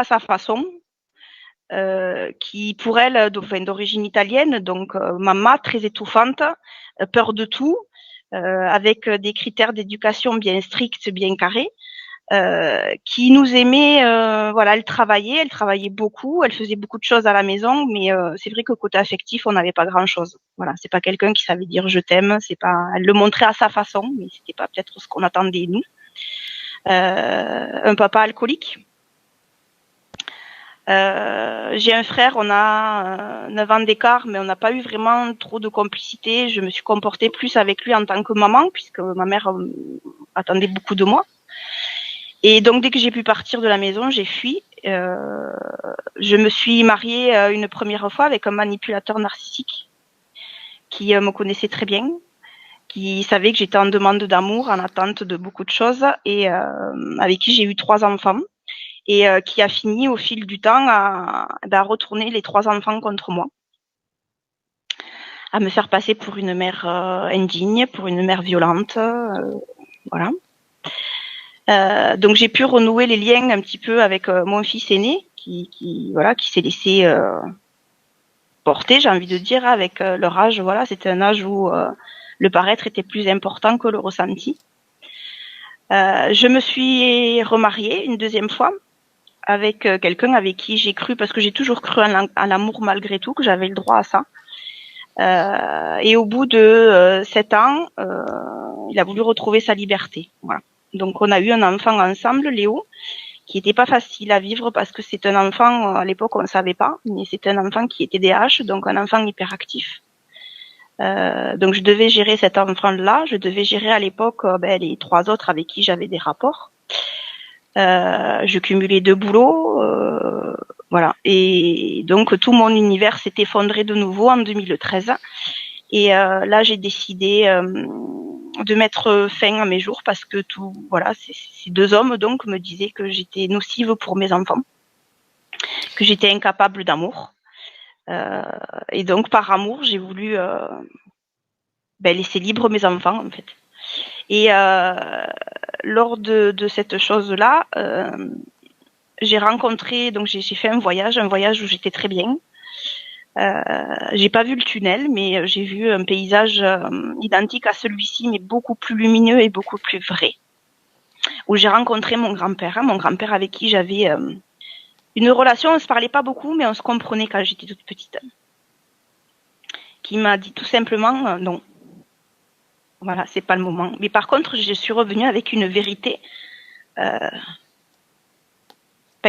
à sa façon, qui pour elle, d'origine italienne, donc maman très étouffante, peur de tout, avec des critères d'éducation bien stricts, bien carrés, qui nous aimait. Voilà, elle travaillait beaucoup, elle faisait beaucoup de choses à la maison, mais c'est vrai que côté affectif, on n'avait pas grand-chose. Voilà, c'est pas quelqu'un qui savait dire je t'aime, c'est pas, elle le montrait à sa façon, mais c'était pas peut-être ce qu'on attendait nous. Un papa alcoolique. J'ai un frère, on a 9 ans d'écart, mais on n'a pas eu vraiment trop de complicité. Je me suis comportée plus avec lui en tant que maman, puisque ma mère attendait beaucoup de moi. Et donc, dès que j'ai pu partir de la maison, j'ai fui. Je me suis mariée une première fois avec un manipulateur narcissique qui me connaissait très bien, qui savait que j'étais en demande d'amour, en attente de beaucoup de choses, et avec qui j'ai eu 3 enfants. Et qui a fini au fil du temps à retourner les 3 enfants contre moi, à me faire passer pour une mère indigne, pour une mère violente, voilà. Donc j'ai pu renouer les liens un petit peu avec mon fils aîné, qui s'est laissé porter, j'ai envie de dire, avec leur âge. Voilà, c'était un âge où le paraître était plus important que le ressenti. Je me suis remariée une deuxième fois, avec quelqu'un avec qui j'ai cru, parce que j'ai toujours cru à l'amour malgré tout, que j'avais le droit à ça. Et au bout de 7 ans, il a voulu retrouver sa liberté. Voilà. Donc on a eu un enfant ensemble, Léo, qui était pas facile à vivre parce que c'est un enfant, à l'époque on ne savait pas, mais c'est un enfant qui était TDAH, donc un enfant hyperactif. Donc je devais gérer cet enfant-là, je devais gérer à l'époque les 3 autres avec qui j'avais des rapports. Je cumulais 2 boulots, voilà. Et donc tout mon univers s'est effondré de nouveau en 2013. Et là, j'ai décidé de mettre fin à mes jours parce que ces 2 hommes donc me disaient que j'étais nocive pour mes enfants, que j'étais incapable d'amour. Et donc par amour, j'ai voulu laisser libre mes enfants en fait. Et lors de cette chose-là, j'ai rencontré, donc j'ai fait un voyage où j'étais très bien. J'ai pas vu le tunnel, mais j'ai vu un paysage identique à celui-ci, mais beaucoup plus lumineux et beaucoup plus vrai. Où j'ai rencontré mon grand-père avec qui j'avais une relation, on se parlait pas beaucoup, mais on se comprenait quand j'étais toute petite. Qui m'a dit tout simplement non. Voilà, c'est pas le moment. Mais par contre, je suis revenue avec une vérité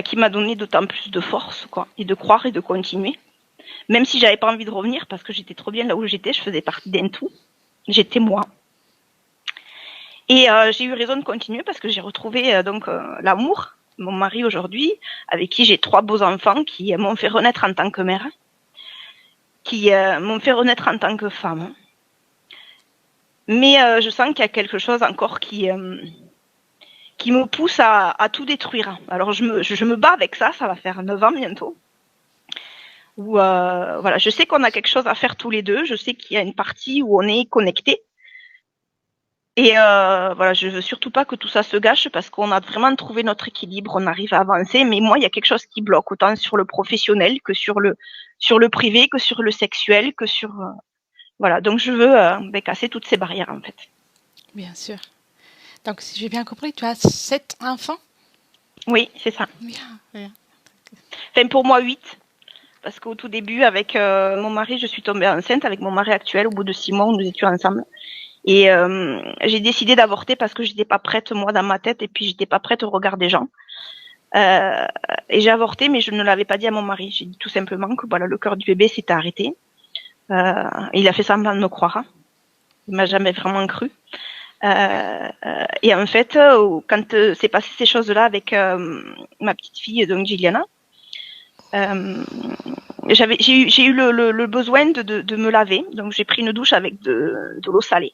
qui m'a donné d'autant plus de force, quoi, et de croire et de continuer. Même si j'avais pas envie de revenir parce que j'étais trop bien là où j'étais, je faisais partie d'un tout. J'étais moi. Et j'ai eu raison de continuer parce que j'ai retrouvé l'amour, mon mari aujourd'hui, avec qui j'ai 3 beaux enfants qui m'ont fait renaître en tant que mère, qui m'ont fait renaître en tant que femme. Mais je sens qu'il y a quelque chose encore qui me pousse à tout détruire. Alors je me bats avec ça va faire 9 ans bientôt. Où voilà, je sais qu'on a quelque chose à faire tous les deux, je sais qu'il y a une partie où on est connectés. Et voilà, je veux surtout pas que tout ça se gâche parce qu'on a vraiment trouvé notre équilibre, on arrive à avancer. Mais moi, il y a quelque chose qui bloque, autant sur le professionnel que sur le privé, que sur le sexuel, que sur voilà. Donc je veux casser toutes ces barrières en fait. Bien sûr. Donc si j'ai bien compris, tu as 7 enfants? Oui, c'est ça. Bien. Enfin pour moi 8. Parce qu'au tout début, avec mon mari, je suis tombée enceinte avec mon mari actuel. Au bout de 6 mois, nous étions ensemble. Et j'ai décidé d'avorter parce que j'étais pas prête, moi, dans ma tête, et puis j'étais pas prête au regard des gens. Et j'ai avorté, mais je ne l'avais pas dit à mon mari. J'ai dit tout simplement que voilà, le cœur du bébé s'était arrêté. Il a fait semblant de me croire. Il m'a jamais vraiment cru. Et en fait, quand c'est passé ces choses-là avec ma petite fille, donc Gilliana, j'ai eu le besoin de me laver, donc j'ai pris une douche avec de l'eau salée.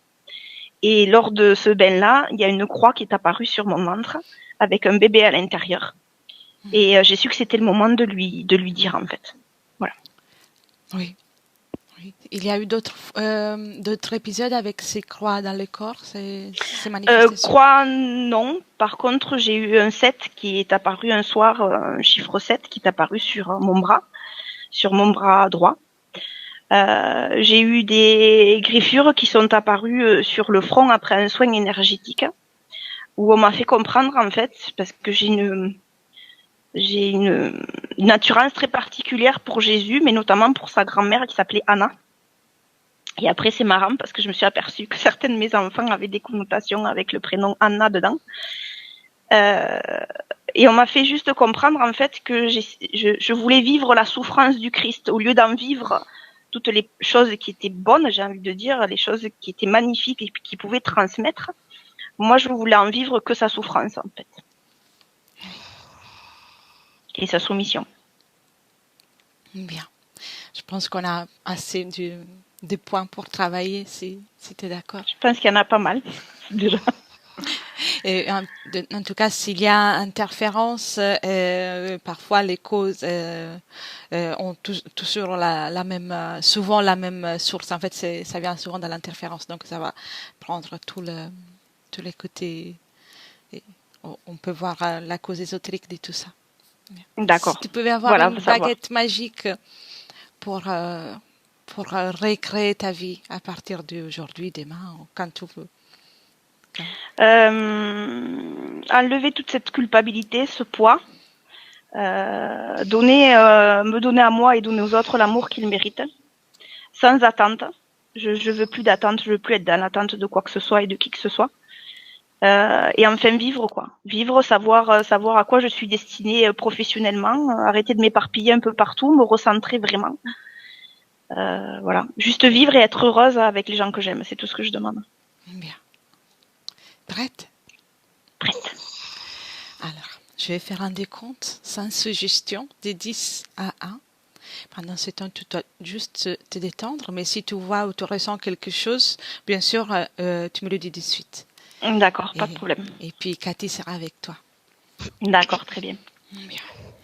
Et lors de ce bain-là, il y a une croix qui est apparue sur mon ventre avec un bébé à l'intérieur. Et j'ai su que c'était le moment de lui dire en fait. Voilà. Oui. Oui. Il y a eu d'autres épisodes avec ces croix dans le corps, ces manifestations? Croix, non. Par contre, j'ai eu un 7 qui est apparu un soir, un chiffre 7 qui est apparu sur mon bras droit. J'ai eu des griffures qui sont apparues sur le front après un soin énergétique, où on m'a fait comprendre, en fait, parce que j'ai une assurance très particulière pour Jésus, mais notamment pour sa grand-mère qui s'appelait Anna. Et après, c'est marrant parce que je me suis aperçue que certains de mes enfants avaient des connotations avec le prénom Anna dedans. Et on m'a fait juste comprendre, en fait, que je voulais vivre la souffrance du Christ au lieu d'en vivre toutes les choses qui étaient bonnes, j'ai envie de dire, les choses qui étaient magnifiques et qui pouvaient transmettre. Moi, je voulais en vivre que sa souffrance, en fait. Et sa soumission. Bien. Je pense qu'on a assez de points pour travailler, si tu es d'accord. Je pense qu'il y en a pas mal, déjà. Et en tout cas, s'il y a interférence, parfois les causes ont toujours la même, souvent la même source. En fait, ça vient souvent de l'interférence, donc ça va prendre tous les côtés. Et on peut voir la cause ésotérique de tout ça. Si D'accord. tu pouvais avoir Voilà, une faut savoir. baguette magique pour recréer ta vie à partir d'aujourd'hui, demain, ou quand tu veux. Enlever toute cette culpabilité, ce poids, me donner à moi et donner aux autres l'amour qu'ils méritent, sans attente. Je veux plus d'attente, je veux plus être dans l'attente de quoi que ce soit et de qui que ce soit. Et enfin vivre quoi. Vivre, savoir à quoi je suis destinée professionnellement, arrêter de m'éparpiller un peu partout, me recentrer vraiment. Voilà, juste vivre et être heureuse avec les gens que j'aime, c'est tout ce que je demande. Bien. Prête? Prête. Alors, je vais faire un décompte sans suggestion de 10 à 1. Pendant ce temps, tu dois juste te détendre, mais si tu vois ou tu ressens quelque chose, bien sûr, tu me le dis de suite. D'accord, pas de problème. Et puis, Cathy sera avec toi. D'accord, très bien. Bien.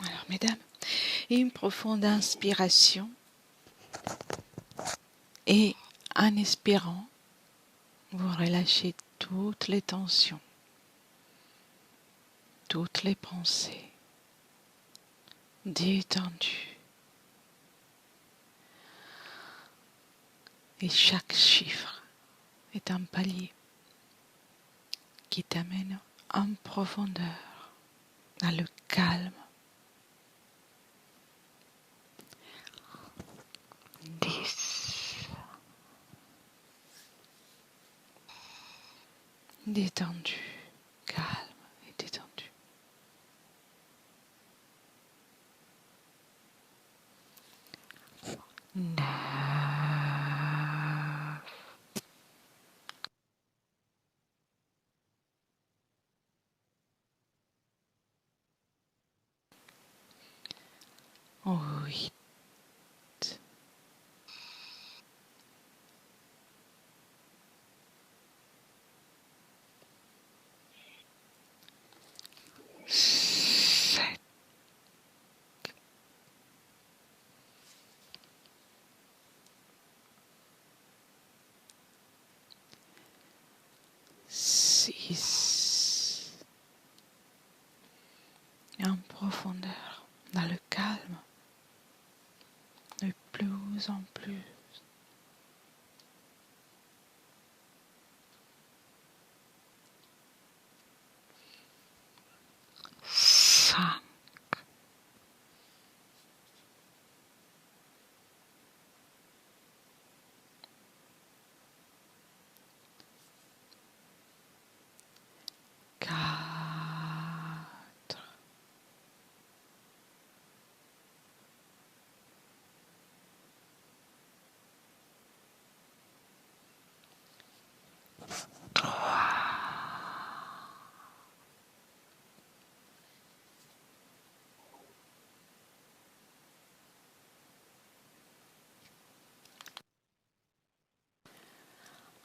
Alors, mesdames, une profonde inspiration et en expirant, vous relâchez toutes les tensions, toutes les pensées, détendues. Et chaque chiffre est un palier qui t'amène en profondeur, dans le calme. 10. Détendu, calme et détendu. 9. Oui. Et en profondeur, dans le calme, de plus en plus. 5.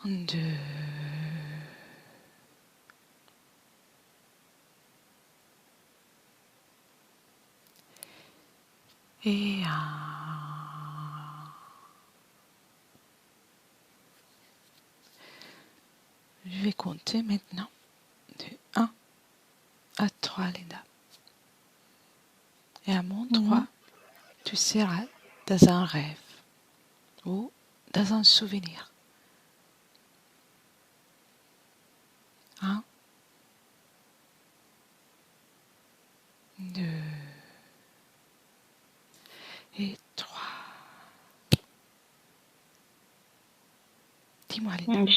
Deux. Et un. compter maintenant de 1 à 3, Linda. Et à mon 3, tu seras dans un rêve ou dans un souvenir. 1, 2 et 3. Dis-moi, Linda.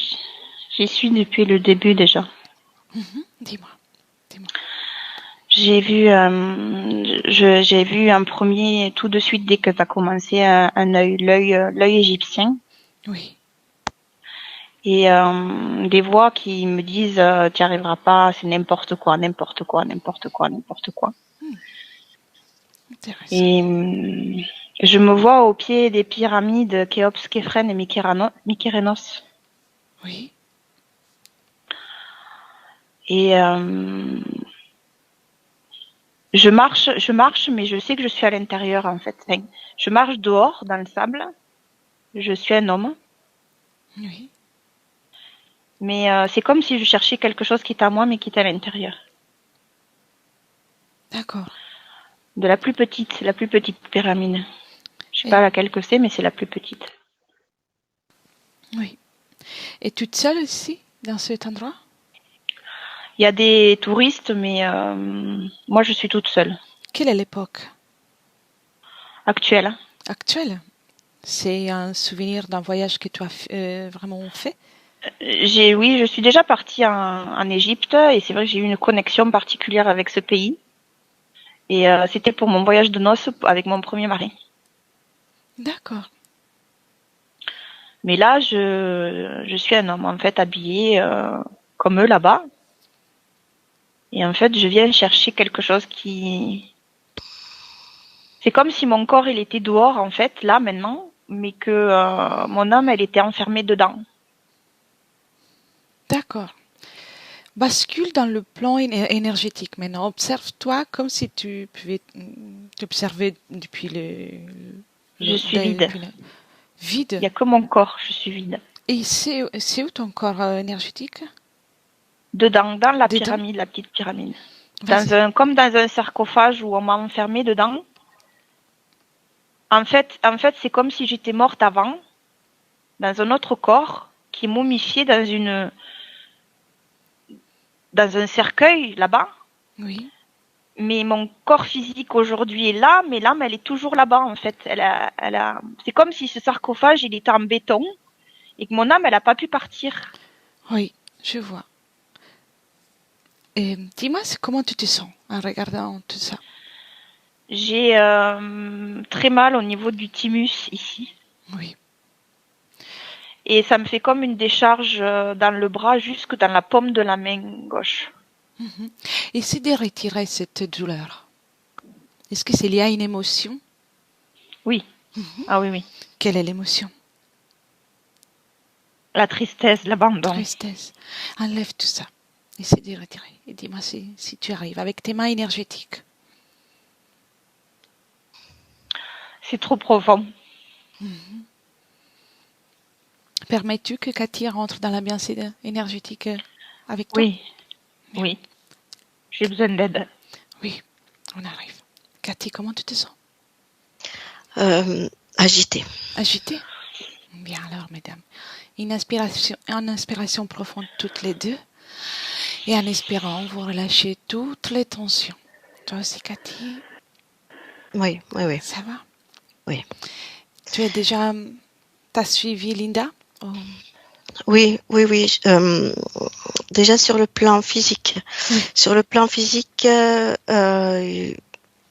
J'y suis depuis le début déjà. Dis-moi. J'ai vu un premier tout de suite dès que tu as commencé un œil, l'œil égyptien. Oui. Et des voix qui me disent tu n'y arriveras pas, c'est n'importe quoi. Intéressant. Et je me vois au pied des pyramides Khéops, Képhren et Mykérinos. Oui. Et je marche, mais je sais que je suis à l'intérieur en fait. Enfin, je marche dehors dans le sable. Je suis un homme. Oui. Mais c'est comme si je cherchais quelque chose qui est à moi, mais qui est à l'intérieur. D'accord. De la plus petite pyramide. Je sais Et- pas laquelle que c'est, mais c'est la plus petite. Oui. Et toute seule ici, dans cet endroit? Il y a des touristes, mais moi je suis toute seule. Quelle est l'époque Actuelle. actuelle? C'est un souvenir d'un voyage que tu as vraiment fait? Oui, je suis déjà partie en Égypte et c'est vrai que j'ai eu une connexion particulière avec ce pays. Et c'était pour mon voyage de noces avec mon premier mari. D'accord. Mais là, je suis un homme en fait habillé comme eux là-bas. Et en fait, je viens chercher quelque chose qui... C'est comme si mon corps, il était dehors, en fait, là, maintenant, mais que mon âme, elle était enfermée dedans. D'accord. Bascule dans le plan énergétique maintenant. Observe-toi comme si tu pouvais t'observer depuis Je suis vide. Vide. Il n'y a que mon corps, je suis vide. Et c'est où ton corps énergétique? Dedans, dans la Dedans? pyramide, la petite pyramide. Comme dans un sarcophage où on m'a enfermée dedans. En fait, c'est comme si j'étais morte avant, dans un autre corps, qui est momifié dans un cercueil, là-bas. Oui. Mais mon corps physique aujourd'hui est là, mais l'âme, elle est toujours là-bas, en fait. C'est comme si ce sarcophage, il était en béton, et que mon âme, elle n'a pas pu partir. Oui, je vois. Et dis-moi, comment tu te sens en regardant tout ça? J'ai très mal au niveau du thymus, ici. Oui. Et ça me fait comme une décharge dans le bras, jusque dans la paume de la main gauche. Essaie de retirer cette douleur. Est-ce que c'est lié à une émotion? Oui. Ah oui, oui. Quelle est l'émotion? La tristesse, l'abandon. Tristesse. Enlève tout ça. Essaie de retirer. Et dis-moi si tu arrives avec tes mains énergétiques. C'est trop profond. Permets-tu que Cathy rentre dans l'ambiance énergétique avec toi? Oui. Oui. J'ai besoin d'aide. Oui, on arrive. Cathy, comment tu te sens? Agitée. Agitée? Bien alors, mesdames. Une inspiration profonde toutes les deux. Et en espérant, vous relâchez toutes les tensions. Toi aussi, Cathy? Oui. Ça va? Oui. Tu as déjà... T'as suivi Linda? Oui. Déjà sur le plan physique. Sur le plan physique,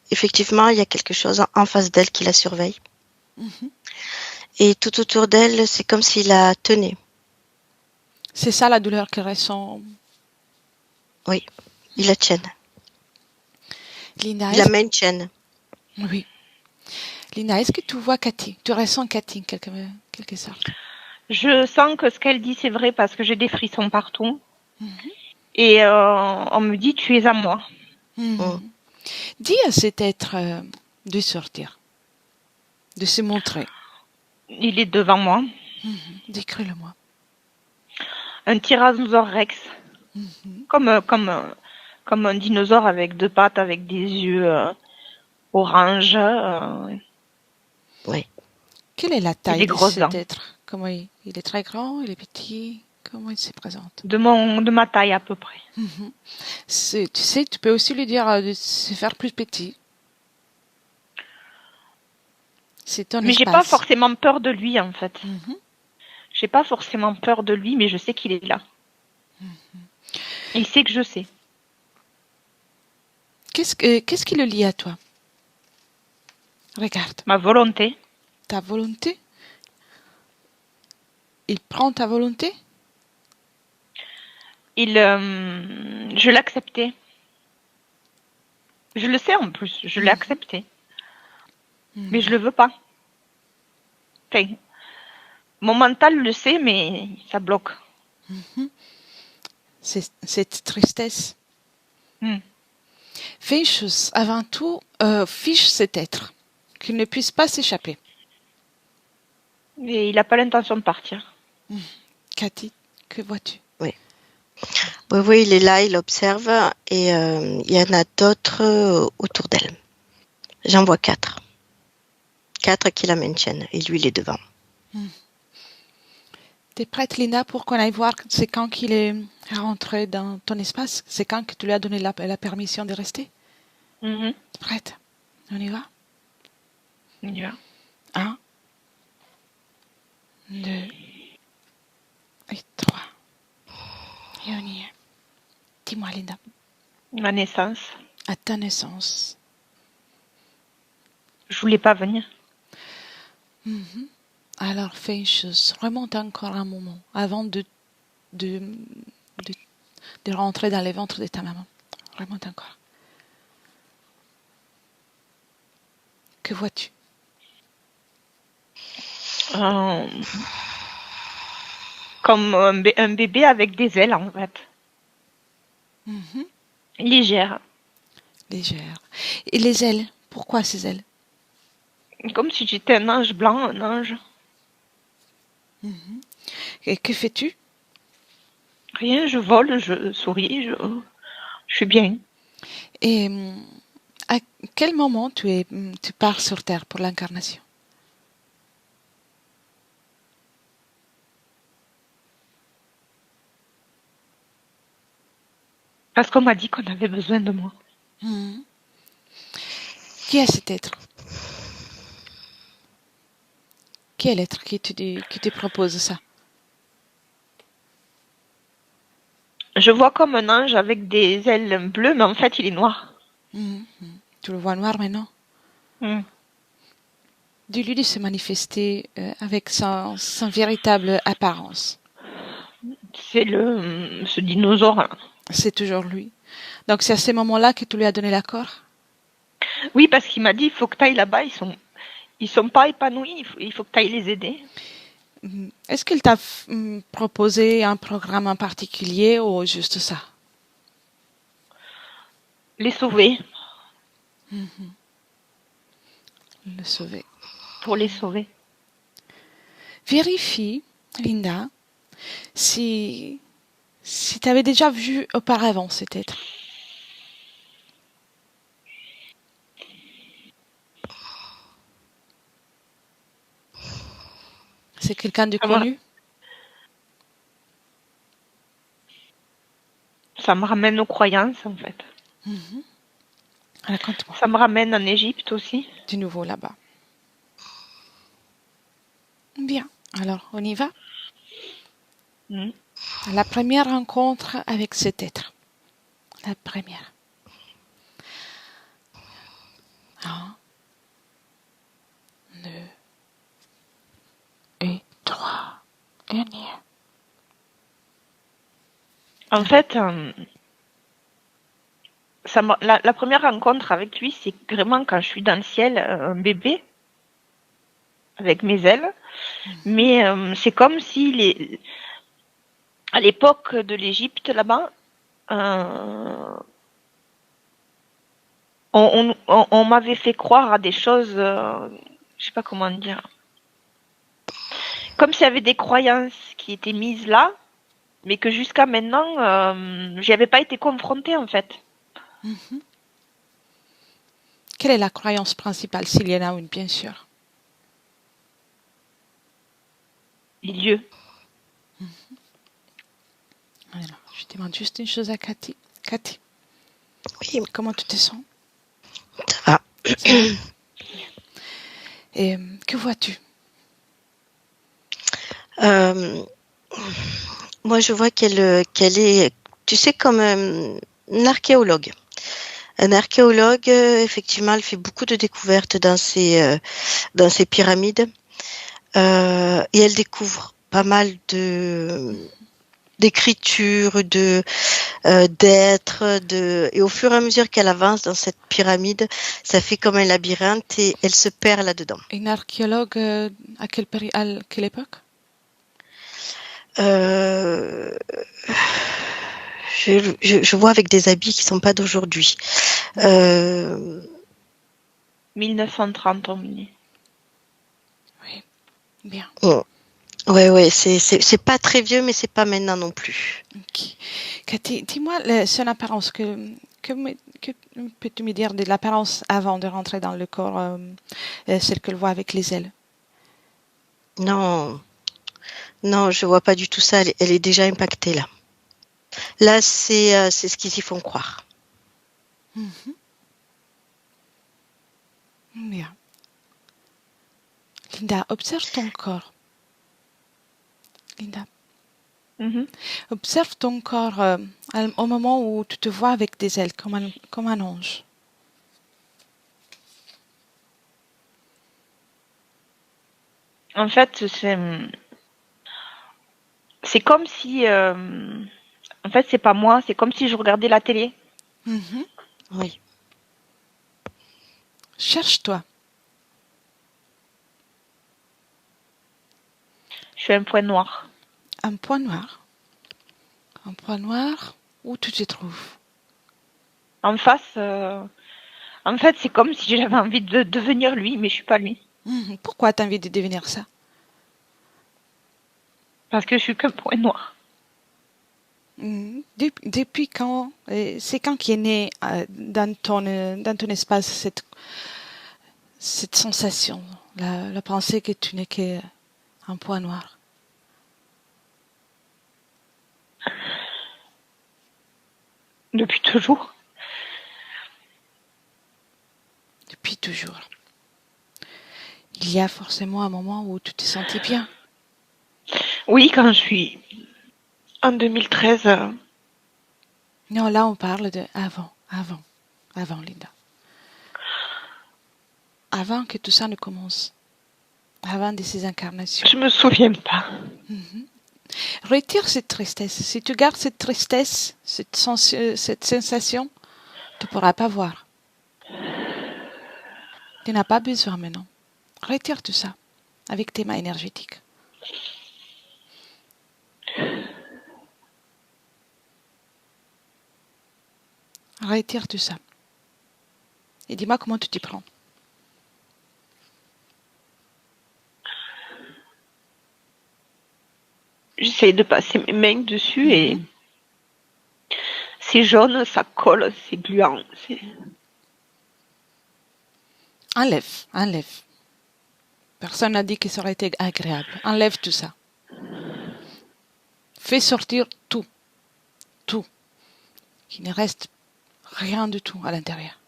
effectivement, il y a quelque chose en face d'elle qui la surveille. Et tout autour d'elle, c'est comme s'il la tenait. C'est ça la douleur qu'elle ressent? Oui, il la tienne. Linda, Il la maintienne. Oui. Linda, est-ce que tu vois Cathy? Tu ressens Cathy, quelque sorte? Je sens que ce qu'elle dit, c'est vrai parce que j'ai des frissons partout. Et on me dit, tu es à moi. Dis à cet être de sortir, de se montrer. Il est devant moi. Décris-le-moi. Un tyrannosaure rex. Comme un dinosaure avec 2 pattes, avec des yeux orange. Oui. Quelle est la Et taille des de grosses cet dents. être? Comment il est très grand, il est petit? Comment il se présente? De ma taille à peu près. Tu sais, tu peux aussi lui dire de se faire plus petit. C'est ton Mais j'ai pas espace. forcément peur de lui en fait. Mhm. J'ai pas forcément peur de lui, mais je sais qu'il est là. Et il sait que je sais. Qu'est-ce qui le lie à toi? Regarde, Ma volonté. ta volonté. Il prend ta volonté? Je l'ai accepté. Je le sais en plus, je l'ai accepté. Mais je le veux pas. Enfin, mon mental le sait, mais ça bloque. Cette tristesse. Fais une chose. Avant tout, fiche cet être. Qu'il ne puisse pas s'échapper. Et il n'a pas l'intention de partir. Cathy, que vois-tu? Oui, il est là, il observe et il y en a d'autres autour d'elle. J'en vois 4. 4 qui la maintiennent et lui, il est devant. T'es prête, Linda, pour qu'on aille voir c'est quand qu'il est rentré dans ton espace? C'est quand que tu lui as donné la permission de rester? Mhm. Prête? On y va? On y va. 1, 2 et 3. Et on y est. Dis-moi, Linda, Ma naissance. à ta naissance, Je voulais pas venir. alors fais une chose. Remonte encore un moment avant de rentrer dans le ventre de ta maman. Remonte encore. Que vois-tu? Comme un bébé avec des ailes en fait. Légère. Légère. Et les ailes? Pourquoi ces ailes? Comme si j'étais un ange blanc, un ange. Et que fais-tu? Rien, je vole, je souris, je suis bien. Et à quel moment tu pars sur Terre pour l'incarnation? Parce qu'on m'a dit qu'on avait besoin de moi. Qui est cet être? Qui est l'être qui te propose ça? Je vois comme un ange avec des ailes bleues, mais en fait, il est noir. Tu le vois noir maintenant? Dis-lui de se manifester avec son véritable apparence. C'est ce dinosaure. C'est toujours lui. Donc c'est à ce moment-là que tu lui as donné l'accord? Oui, parce qu'il m'a dit, il faut que tu ailles là-bas, ils sont pas épanouis, il faut que tu ailles les aider. Est-ce qu'il t'a proposé un programme en particulier ou juste ça? Les sauver. Le sauver. Pour les sauver. Vérifie, Linda, si tu avais déjà vu auparavant cet être. C'est quelqu'un de connu? Ça me ramène aux croyances, en fait. Raconte-moi. Ça me ramène en Égypte aussi. Du nouveau là-bas. Bien. Alors, on y va? La première rencontre avec cet être. La première. 1, 2 et 3. Et on y est. En fait, la première rencontre avec lui, c'est vraiment quand je suis dans le ciel, un bébé, avec mes ailes. Mais c'est comme si à l'époque de l'Égypte, là-bas, on m'avait fait croire à des choses, je sais pas comment dire. Comme s'il y avait des croyances qui étaient mises là, mais que jusqu'à maintenant, j'y avais pas été confrontée en fait. Quelle est la croyance principale, s'il y en a une, bien sûr? Les lieux. Alors, je demande juste une chose à Cathy. Cathy, Oui, comment tu te sens? ça va. Et que vois-tu? Moi, je vois qu'elle est, tu sais, comme un archéologue. Un archéologue, effectivement, elle fait beaucoup de découvertes dans ces pyramides. Et elle découvre pas mal d'écritures, d'êtres, et au fur et à mesure qu'elle avance dans cette pyramide, ça fait comme un labyrinthe et elle se perd là-dedans. Une archéologue à quelle époque? Je vois avec des habits qui sont pas d'aujourd'hui. 1930, on me dit. Oui, bien. Ouais, c'est pas très vieux, mais c'est pas maintenant non plus. Ok. Cathy, dis-moi son apparence. Que peux-tu me dire de l'apparence avant de rentrer dans le corps, celle que l'on voit avec les ailes? Non, je vois pas du tout ça. Elle est déjà impactée là. Là, c'est ce qu'ils y font croire. Bien. Linda, observe ton corps. Linda, observe ton corps au moment où tu te vois avec des ailes, comme un ange. En fait, c'est comme si, en fait, c'est pas moi, c'est comme si je regardais la télé. Oui. Cherche-toi. Je suis un point noir. Un point noir. Un point noir, où tu te trouves? En face, en fait, c'est comme si j'avais envie de devenir lui, mais je suis pas lui. Pourquoi tu as envie de devenir ça? Parce que je suis qu'un point noir. Depuis quand? C'est quand qui est né dans ton espace cette sensation, la pensée que tu n'es qu'un point noir? Depuis toujours. Depuis toujours. Il y a forcément un moment où tu t'es senti bien. Oui, quand je suis en 2013. Non, là on parle de avant, Linda. Avant que tout ça ne commence. Avant de ces incarnations. Je me souviens pas. Retire cette tristesse. Si tu gardes cette tristesse, cette sensation, tu ne pourras pas voir. Tu n'as pas besoin maintenant. Retire tout ça avec tes mains énergétiques. Retire tout ça. Et dis-moi comment tu t'y prends. J'essaye de passer mes mains dessus et c'est jaune, ça colle, c'est gluant. Enlève. Personne n'a dit que ça aurait été agréable. Enlève tout ça. Fais sortir tout. Qu'il ne reste rien du tout à l'intérieur.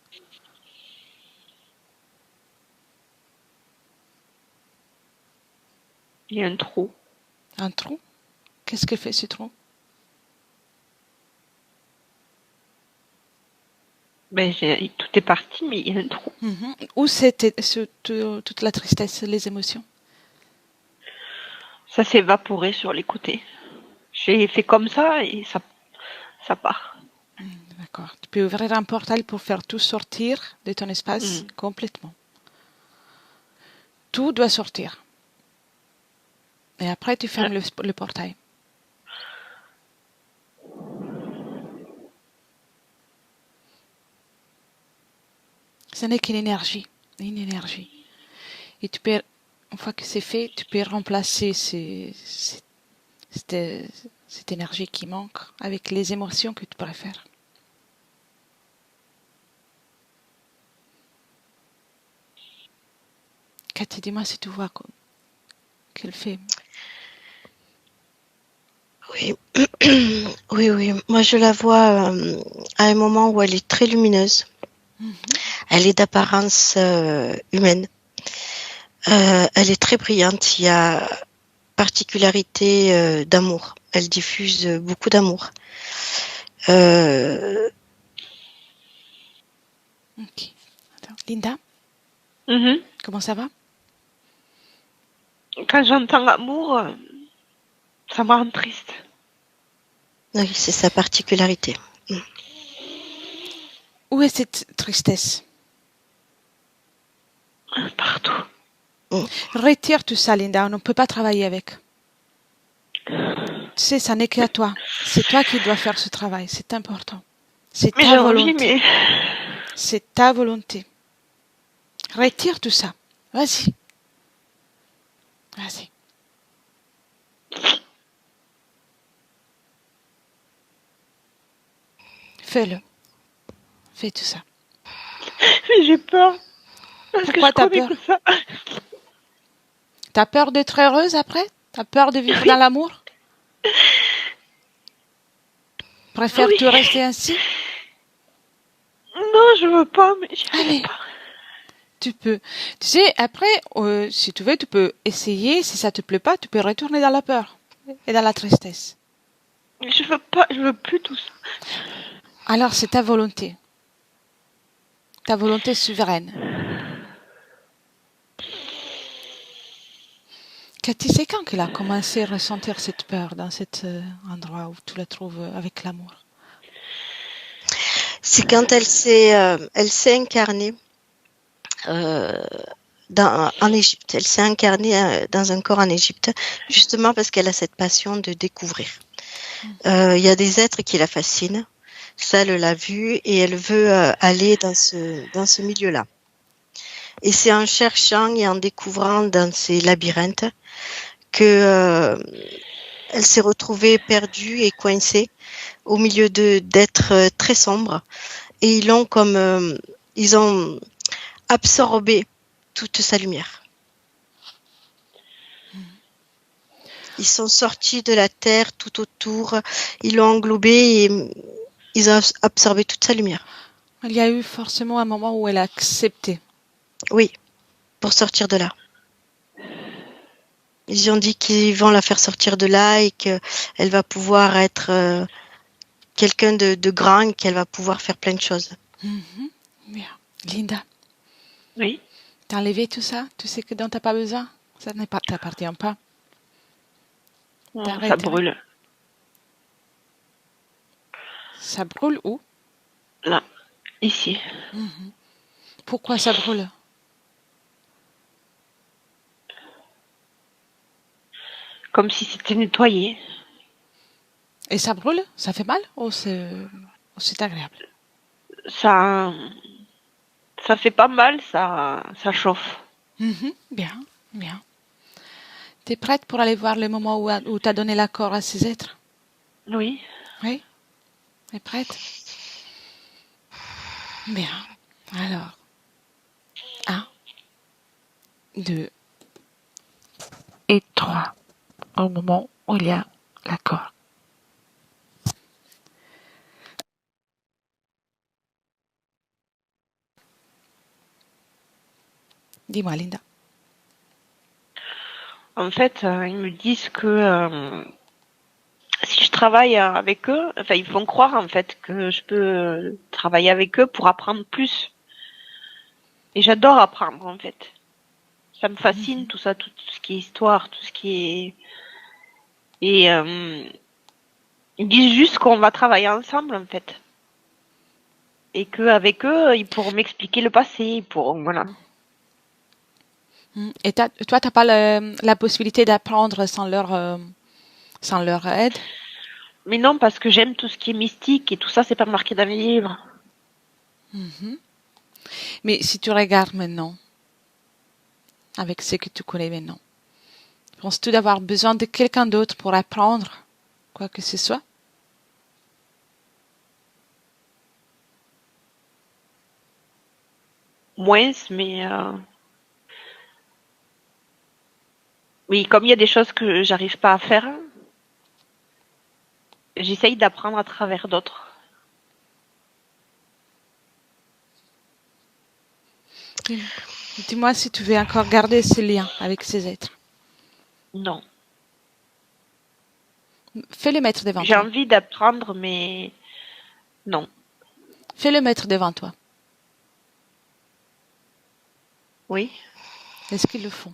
Il y a un trou. Un trou? Qu'est-ce que fait ce trou? Tout est parti, mais il y a un trou. Où c'était toute la tristesse, les émotions? Ça s'est évaporé sur les côtés. J'ai fait comme ça et ça part. D'accord. Tu peux ouvrir un portail pour faire tout sortir de ton espace complètement. Tout doit sortir. Et après, tu fermes le portail. Ce n'est qu'une énergie. Une énergie. Et tu peux, une fois que c'est fait, tu peux remplacer cette énergie qui manque, avec les émotions que tu préfères. Cathy, dis-moi si tu vois qu'elle fait. Oui, oui. Moi, je la vois à un moment où elle est très lumineuse. Elle est d'apparence humaine. Elle est très brillante. Il y a particularité d'amour. Elle diffuse beaucoup d'amour. Ok. Attends. Linda, comment ça va? Quand j'entends amour, ça me rend triste. Oui, c'est sa particularité. Où est cette tristesse? Partout. Retire tout ça, Linda. On ne peut pas travailler avec. Tu sais, ça n'est qu'à toi. C'est toi qui dois faire ce travail. C'est important. C'est Mais ta j'ai volonté. envie, mais... C'est ta volonté. Retire tout ça. Vas-y. Vas-y. Fais-le. Fais tout ça. Mais j'ai peur. Parce Pourquoi que je t'as connais peur? que ça. T'as peur d'être heureuse après? T'as peur de vivre dans l'amour? Préfères-tu rester ainsi? Non, je veux pas, mais j'y Allez. arrive pas. Tu peux. Tu sais, après, si tu veux, tu peux essayer. Si ça te plaît pas, tu peux retourner dans la peur et dans la tristesse. Mais je veux pas, je veux plus tout ça. Alors, c'est ta volonté. Ta volonté souveraine. Cathy, c'est quand qu'elle a commencé à ressentir cette peur dans cet endroit où tu la trouves avec l'amour? C'est quand elle s'est incarnée en Égypte. Elle s'est incarnée dans un corps en Égypte, justement parce qu'elle a cette passion de découvrir. Il y a des êtres qui la fascinent. Ça, elle l'a vu et elle veut aller dans ce milieu-là. Et c'est en cherchant et en découvrant dans ces labyrinthes que elle s'est retrouvée perdue et coincée au milieu d'êtres très sombres. Et ils ont absorbé toute sa lumière. Ils sont sortis de la terre tout autour, ils l'ont englobé et ils ont absorbé toute sa lumière. Il y a eu forcément un moment où elle a accepté. Oui, pour sortir de là. Ils ont dit qu'ils vont la faire sortir de là et qu'elle va pouvoir être quelqu'un de grand et qu'elle va pouvoir faire plein de choses. Bien. Linda, Oui. t'as enlevé tout ça? Tu sais que dont t'as pas besoin? Ça ne t'appartient pas. Ça brûle. Ça brûle où? Là. Ici. Pourquoi ça brûle? Comme si c'était nettoyé. Et ça brûle? Ça fait mal ou c'est agréable? Ça fait pas mal, ça chauffe. Bien, bien. T'es prête pour aller voir le moment où t'as donné l'accord à ces êtres? Oui. Oui? T'es prête? Bien. Alors, 1, 2 et 3. Au moment où il y a l'accord. Dis-moi, Linda. En fait, ils me disent que si je travaille avec eux, enfin, ils font croire en fait que je peux travailler avec eux pour apprendre plus. Et j'adore apprendre en fait. Ça me fascine tout ça, tout ce qui est histoire, tout ce qui est. Et ils disent juste qu'on va travailler ensemble en fait. Et qu'avec eux, ils pourront m'expliquer le passé, ils pourront, voilà. Et toi, t'as pas la possibilité d'apprendre sans leur aide? Mais non, parce que j'aime tout ce qui est mystique et tout ça, c'est pas marqué dans les livres. Mais si tu regardes maintenant, avec ce que tu connais maintenant, penses-tu d'avoir besoin de quelqu'un d'autre pour apprendre quoi que ce soit? Moins, mais oui, comme il y a des choses que j'arrive pas à faire, j'essaye d'apprendre à travers d'autres. Dis-moi si tu veux encore garder ce lien avec ces êtres. Non. Fais-le mettre devant J'ai toi. envie d'apprendre, mais non. Fais-le mettre devant toi. Oui, Est-ce qu'ils le font?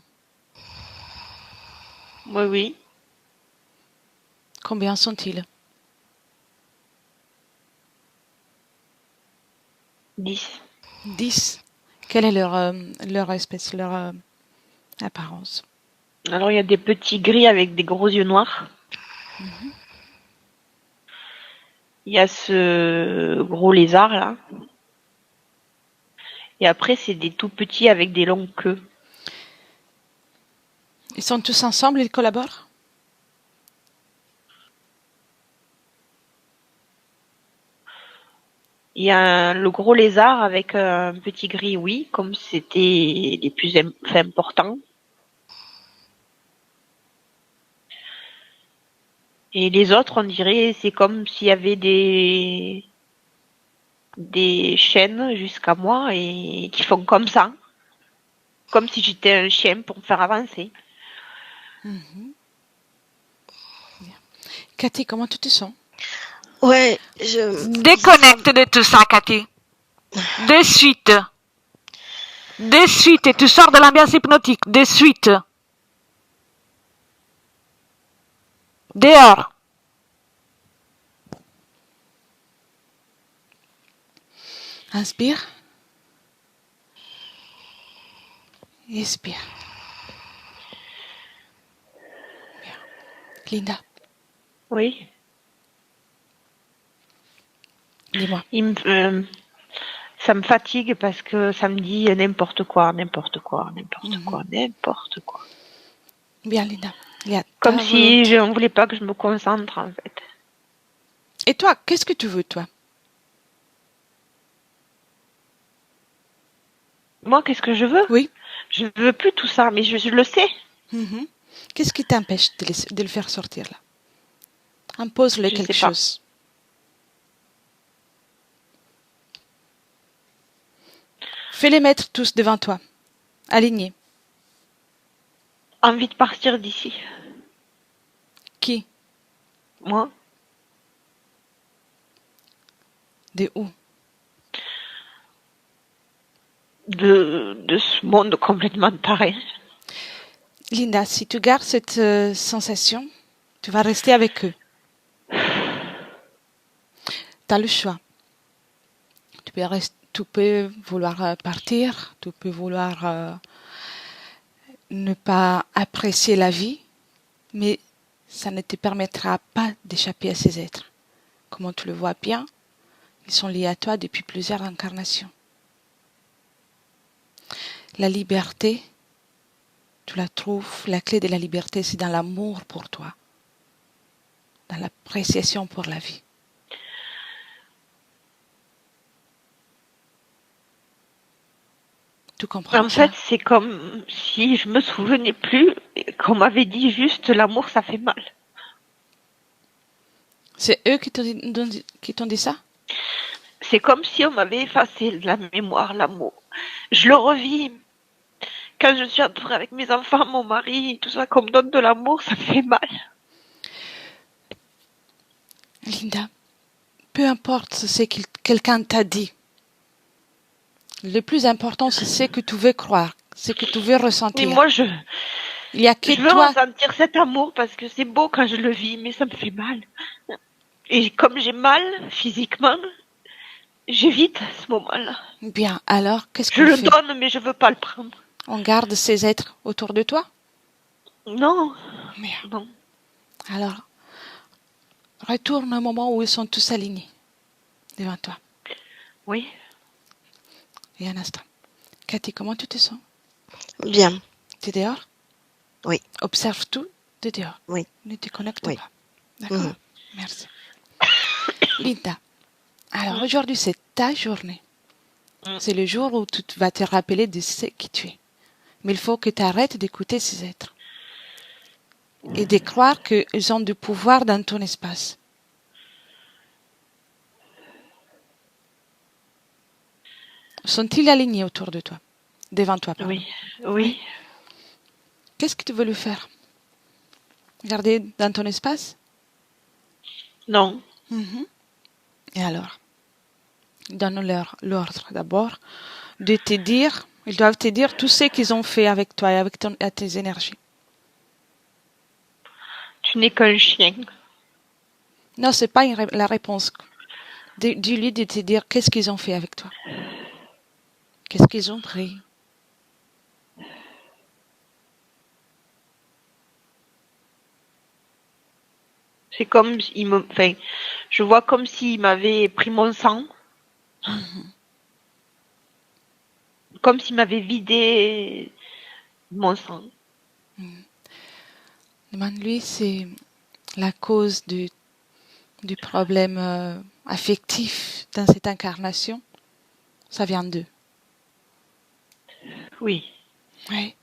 oui, oui. Combien sont-ils? 10. 10. Quelle est leur espèce, leur apparence? Alors, il y a des petits gris avec des gros yeux noirs. Il y a ce gros lézard, là. Et après, c'est des tout petits avec des longues queues. Ils sont tous ensemble, ils collaborent? Il y a le gros lézard avec un petit gris, oui, comme c'était les plus importants. Et les autres, on dirait, c'est comme s'il y avait des chaînes jusqu'à moi et qui font comme ça. Comme si j'étais un chien pour me faire avancer. Cathy, comment tu te sens? Ouais, Déconnecte de tout ça, Cathy. De suite. De suite. Et tu sors de l'ambiance hypnotique. De suite. Dehors. Inspire. Expire. Bien. Linda, Oui. dis-moi. Ça me fatigue parce que ça me dit n'importe quoi, n'importe quoi, n'importe quoi, n'importe quoi. Bien, Linda. Il y a Comme ta si volonté. on ne voulait pas que je me concentre, en fait. Et toi, qu'est-ce que tu veux, toi? Moi, qu'est-ce que je veux? Oui. Je veux plus tout ça, mais je le sais. Mhm. Qu'est-ce qui t'empêche de le faire sortir là? Impose-le Je quelque sais pas. chose. Fais-les mettre tous devant toi, alignés. Envie de partir d'ici. Qui? Moi, De où? de ce monde complètement taré. Linda, si tu gardes cette sensation, tu vas rester avec eux. Tu as le choix. Tu peux vouloir partir, tu peux vouloir ne pas apprécier la vie, mais ça ne te permettra pas d'échapper à ces êtres. Comme tu le vois bien, ils sont liés à toi depuis plusieurs incarnations. La liberté, tu la trouves, la clé de la liberté, c'est dans l'amour pour toi, dans l'appréciation pour la vie. Tu comprends En fait, c'est comme si je me souvenais plus et qu'on m'avait dit juste l'amour, ça fait mal. C'est eux qui t'ont dit ça? C'est comme si on m'avait effacé de la mémoire, l'amour. Je le revis. Quand je suis entourée avec mes enfants, mon mari, tout ça, qu'on me donne de l'amour, ça fait mal. Linda, peu importe ce que quelqu'un t'a dit. Le plus important, c'est ce que tu veux croire, ce que tu veux ressentir. Mais moi, il y a que je veux toi. ressentir cet amour parce que c'est beau quand je le vis, mais ça me fait mal. Et comme j'ai mal physiquement, j'évite ce moment-là. Bien, alors, qu'est-ce Je qu'on le fait? donne, mais je veux pas le prendre. On garde ces êtres autour de toi? Non. Bien. Non. Alors, retourne au moment où ils sont tous alignés devant toi. Oui. Et un instant. Cathy, comment tu te sens? Bien. Tu es dehors? Oui. Observe tout de dehors. Oui. Ne te connecte Oui. pas. D'accord? Merci. Linda, alors aujourd'hui, c'est ta journée. C'est le jour où tu vas te rappeler de ce qui tu es. Mais il faut que tu arrêtes d'écouter ces êtres et de croire qu'ils ont du pouvoir dans ton espace. Sont-ils alignés autour de toi, devant toi, pardon? Oui. Qu'est-ce que tu veux lui faire? Garder dans ton espace? Non. Et alors, donne-leur l'ordre d'abord de te dire, ils doivent te dire tout ce qu'ils ont fait avec toi et avec tes énergies. Tu n'es qu'un chien. Non, c'est pas la réponse. Dis-lui de te dire qu'est-ce qu'ils ont fait avec toi. Qu'est-ce qu'ils ont pris. C'est comme je vois comme s'il m'avait pris mon sang. Comme s'il m'avait vidé mon sang. Demande-lui, c'est la cause du problème affectif dans cette incarnation. Ça vient d'eux. Oui. Oui.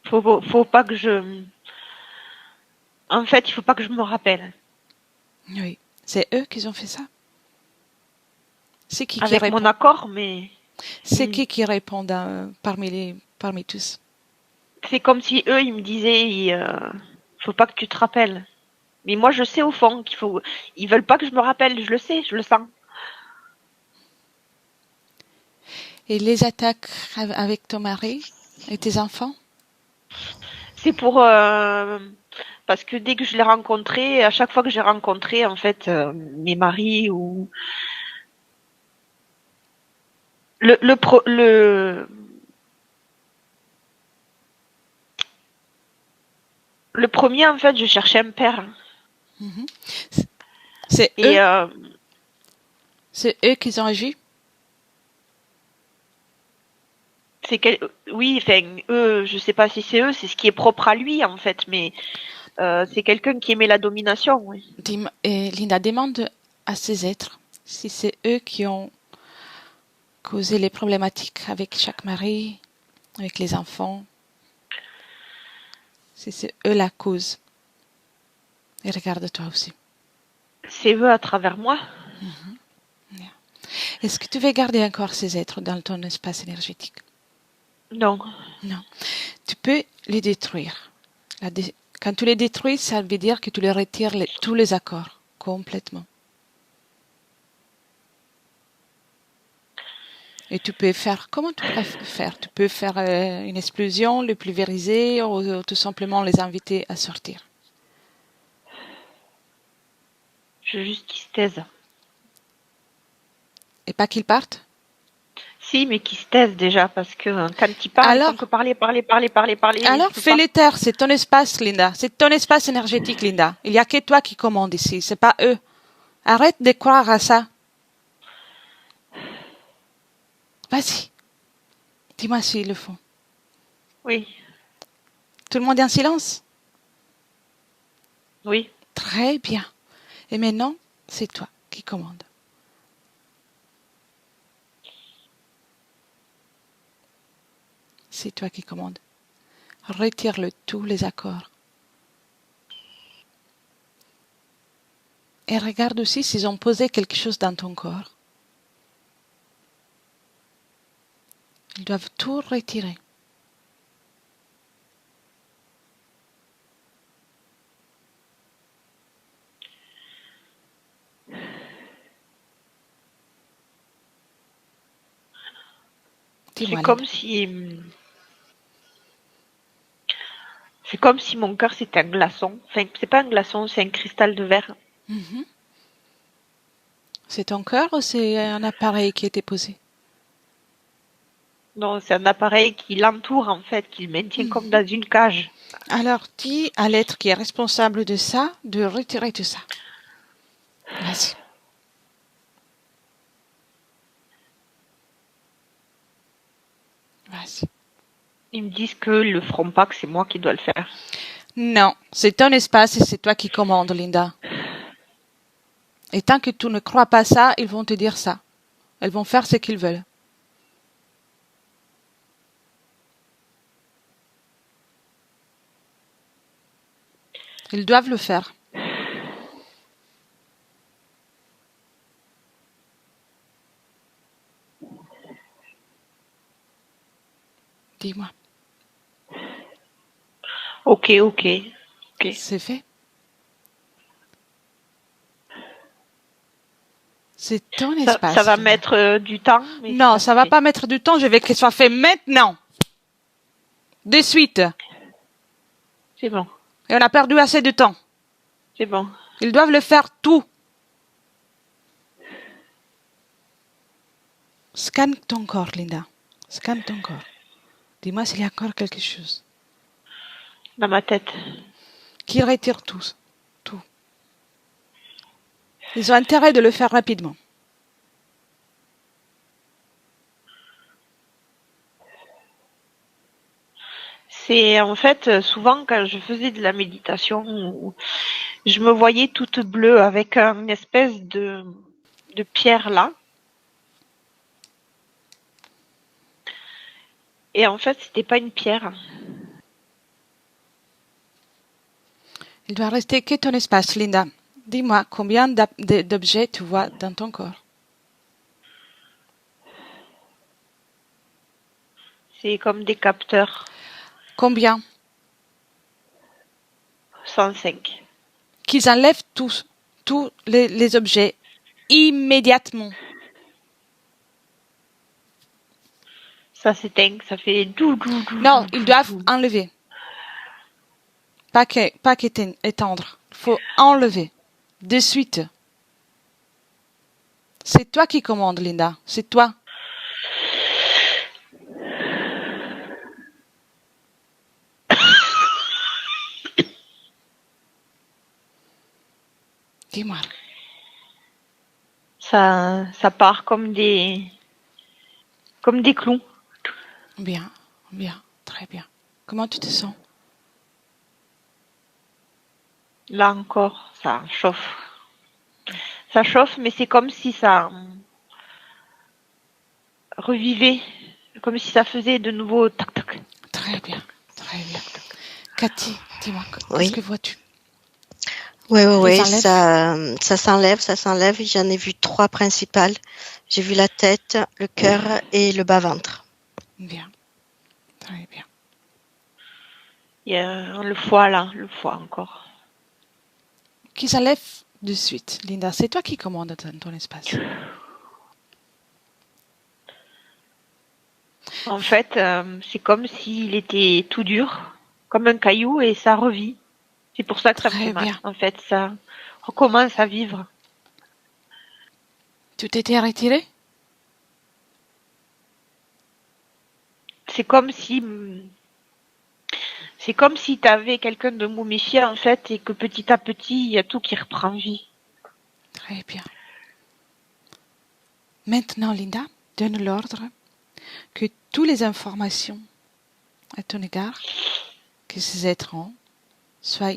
Faut pas que je... En fait, il faut pas que je me rappelle. Oui. C'est eux qui ont fait ça. C'est qui Avec répond? mon accord, mais... C'est qui répond parmi tous? C'est comme si eux, ils me disaient, faut pas que tu te rappelles. Mais moi, je sais au fond qu'il faut... Ils veulent pas que je me rappelle, je le sais, je le sens. Et les attaques avec ton mari et tes enfants? C'est pour... parce que dès que je l'ai rencontré, à chaque fois que j'ai rencontré, en fait, mes maris ou... Le premier, en fait, je cherchais un père. C'est Et eux? C'est eux qui ont agi? oui, enfin, eux, je sais pas si c'est eux, c'est ce qui est propre à lui, en fait, mais c'est quelqu'un qui aimait la domination, oui. Linda, demande à ces êtres si c'est eux qui ont causé les problématiques avec chaque mari, avec les enfants. Si c'est eux la cause. Et regarde-toi aussi. C'est eux à travers moi. Est-ce que tu veux garder encore ces êtres dans ton espace énergétique? Non. Non. Tu peux les détruire. Quand tu les détruis, ça veut dire que tu les retires tous les accords, complètement. Et tu peux faire, comment tu préfères? Tu peux faire une explosion, les pulvériser ou tout simplement les inviter à sortir. Je veux juste qu'ils se taisent. Et pas qu'ils partent? Si, mais qu'ils se taisent déjà, parce que quand ils parlent, ils font que parler. Alors, fais-les taire, c'est ton espace, Linda. C'est ton espace énergétique, Linda. Il n'y a que toi qui commande ici, c'est pas eux. Arrête de croire à ça. Vas-y. Dis-moi s'ils le font. Oui. Tout le monde est en silence? Oui. Très bien. Et maintenant, c'est toi qui commandes. C'est toi qui commandes. Retire-le tous les accords. Et regarde aussi s'ils ont posé quelque chose dans ton corps. Ils doivent tout retirer. C'est comme si... C'est comme si mon cœur c'était un glaçon. Enfin, c'est pas un glaçon, c'est un cristal de verre. C'est ton cœur ou c'est un appareil qui a été posé? Non, c'est un appareil qui l'entoure en fait, qui le maintient comme dans une cage. Alors, dis à l'être qui est responsable de ça de retirer tout ça. Vas-y. Vas-y. Ils me disent qu'ils le feront pas, que c'est moi qui dois le faire. Non, c'est ton espace et c'est toi qui commandes, Linda. Et tant que tu ne crois pas ça, ils vont te dire ça. Elles vont faire ce qu'ils veulent. Ils doivent le faire. Dis-moi, Ok. c'est fait? C'est ton espace. Ça va Linda. mettre du temps. Mais Non, ça va se fait. pas mettre du temps. Je veux que ce soit fait maintenant. De suite. C'est bon. Et on a perdu assez de temps. C'est bon. Ils doivent le faire tout. Scanne ton corps, Linda. Scanne ton corps. Dis-moi s'il y a encore quelque chose. Dans ma tête. Qui retire tout. Tout. Ils ont intérêt de le faire rapidement. C'est en fait souvent quand je faisais de la méditation, je me voyais toute bleue avec une espèce de pierre là. Et en fait, c'était pas une pierre. Il doit rester que ton espace, Linda. Dis-moi combien d'objets tu vois dans ton corps. C'est comme des capteurs. Combien? 105. Qu'ils enlèvent tous les objets immédiatement. Ça s'éteint, ça fait dou. Non, ils doivent enlever. Pas qu'éteindre. Il faut enlever. De suite. C'est toi qui commandes, Linda. C'est toi. Dis-moi. Ça part comme des clous. Bien, très bien. Comment tu te sens? Là encore, ça chauffe. Ça chauffe, mais c'est comme si ça revivait, comme si ça faisait de nouveau tac tac. Très bien, très bien. Cathy, dis-moi, Oui. qu'est-ce que vois-tu? Oui, Les ça s'enlève. J'en ai vu 3 principales. J'ai vu la tête, le cœur et le bas-ventre. Bien, très bien. Il y a le foie là, le foie encore. Qui s'enlève de suite, Linda. C'est toi qui commandes dans ton espace. En fait, c'est comme s'il était tout dur, comme un caillou, et ça revit. C'est pour ça que ça me Très fait mal. bien. En fait, ça recommence à vivre. Tu t'étais retiré? C'est comme si tu avais quelqu'un de momifié en fait, et que petit à petit, il y a tout qui reprend vie. Très bien. Maintenant, Linda, donne l'ordre que toutes les informations à ton égard, que ces êtres ont, soient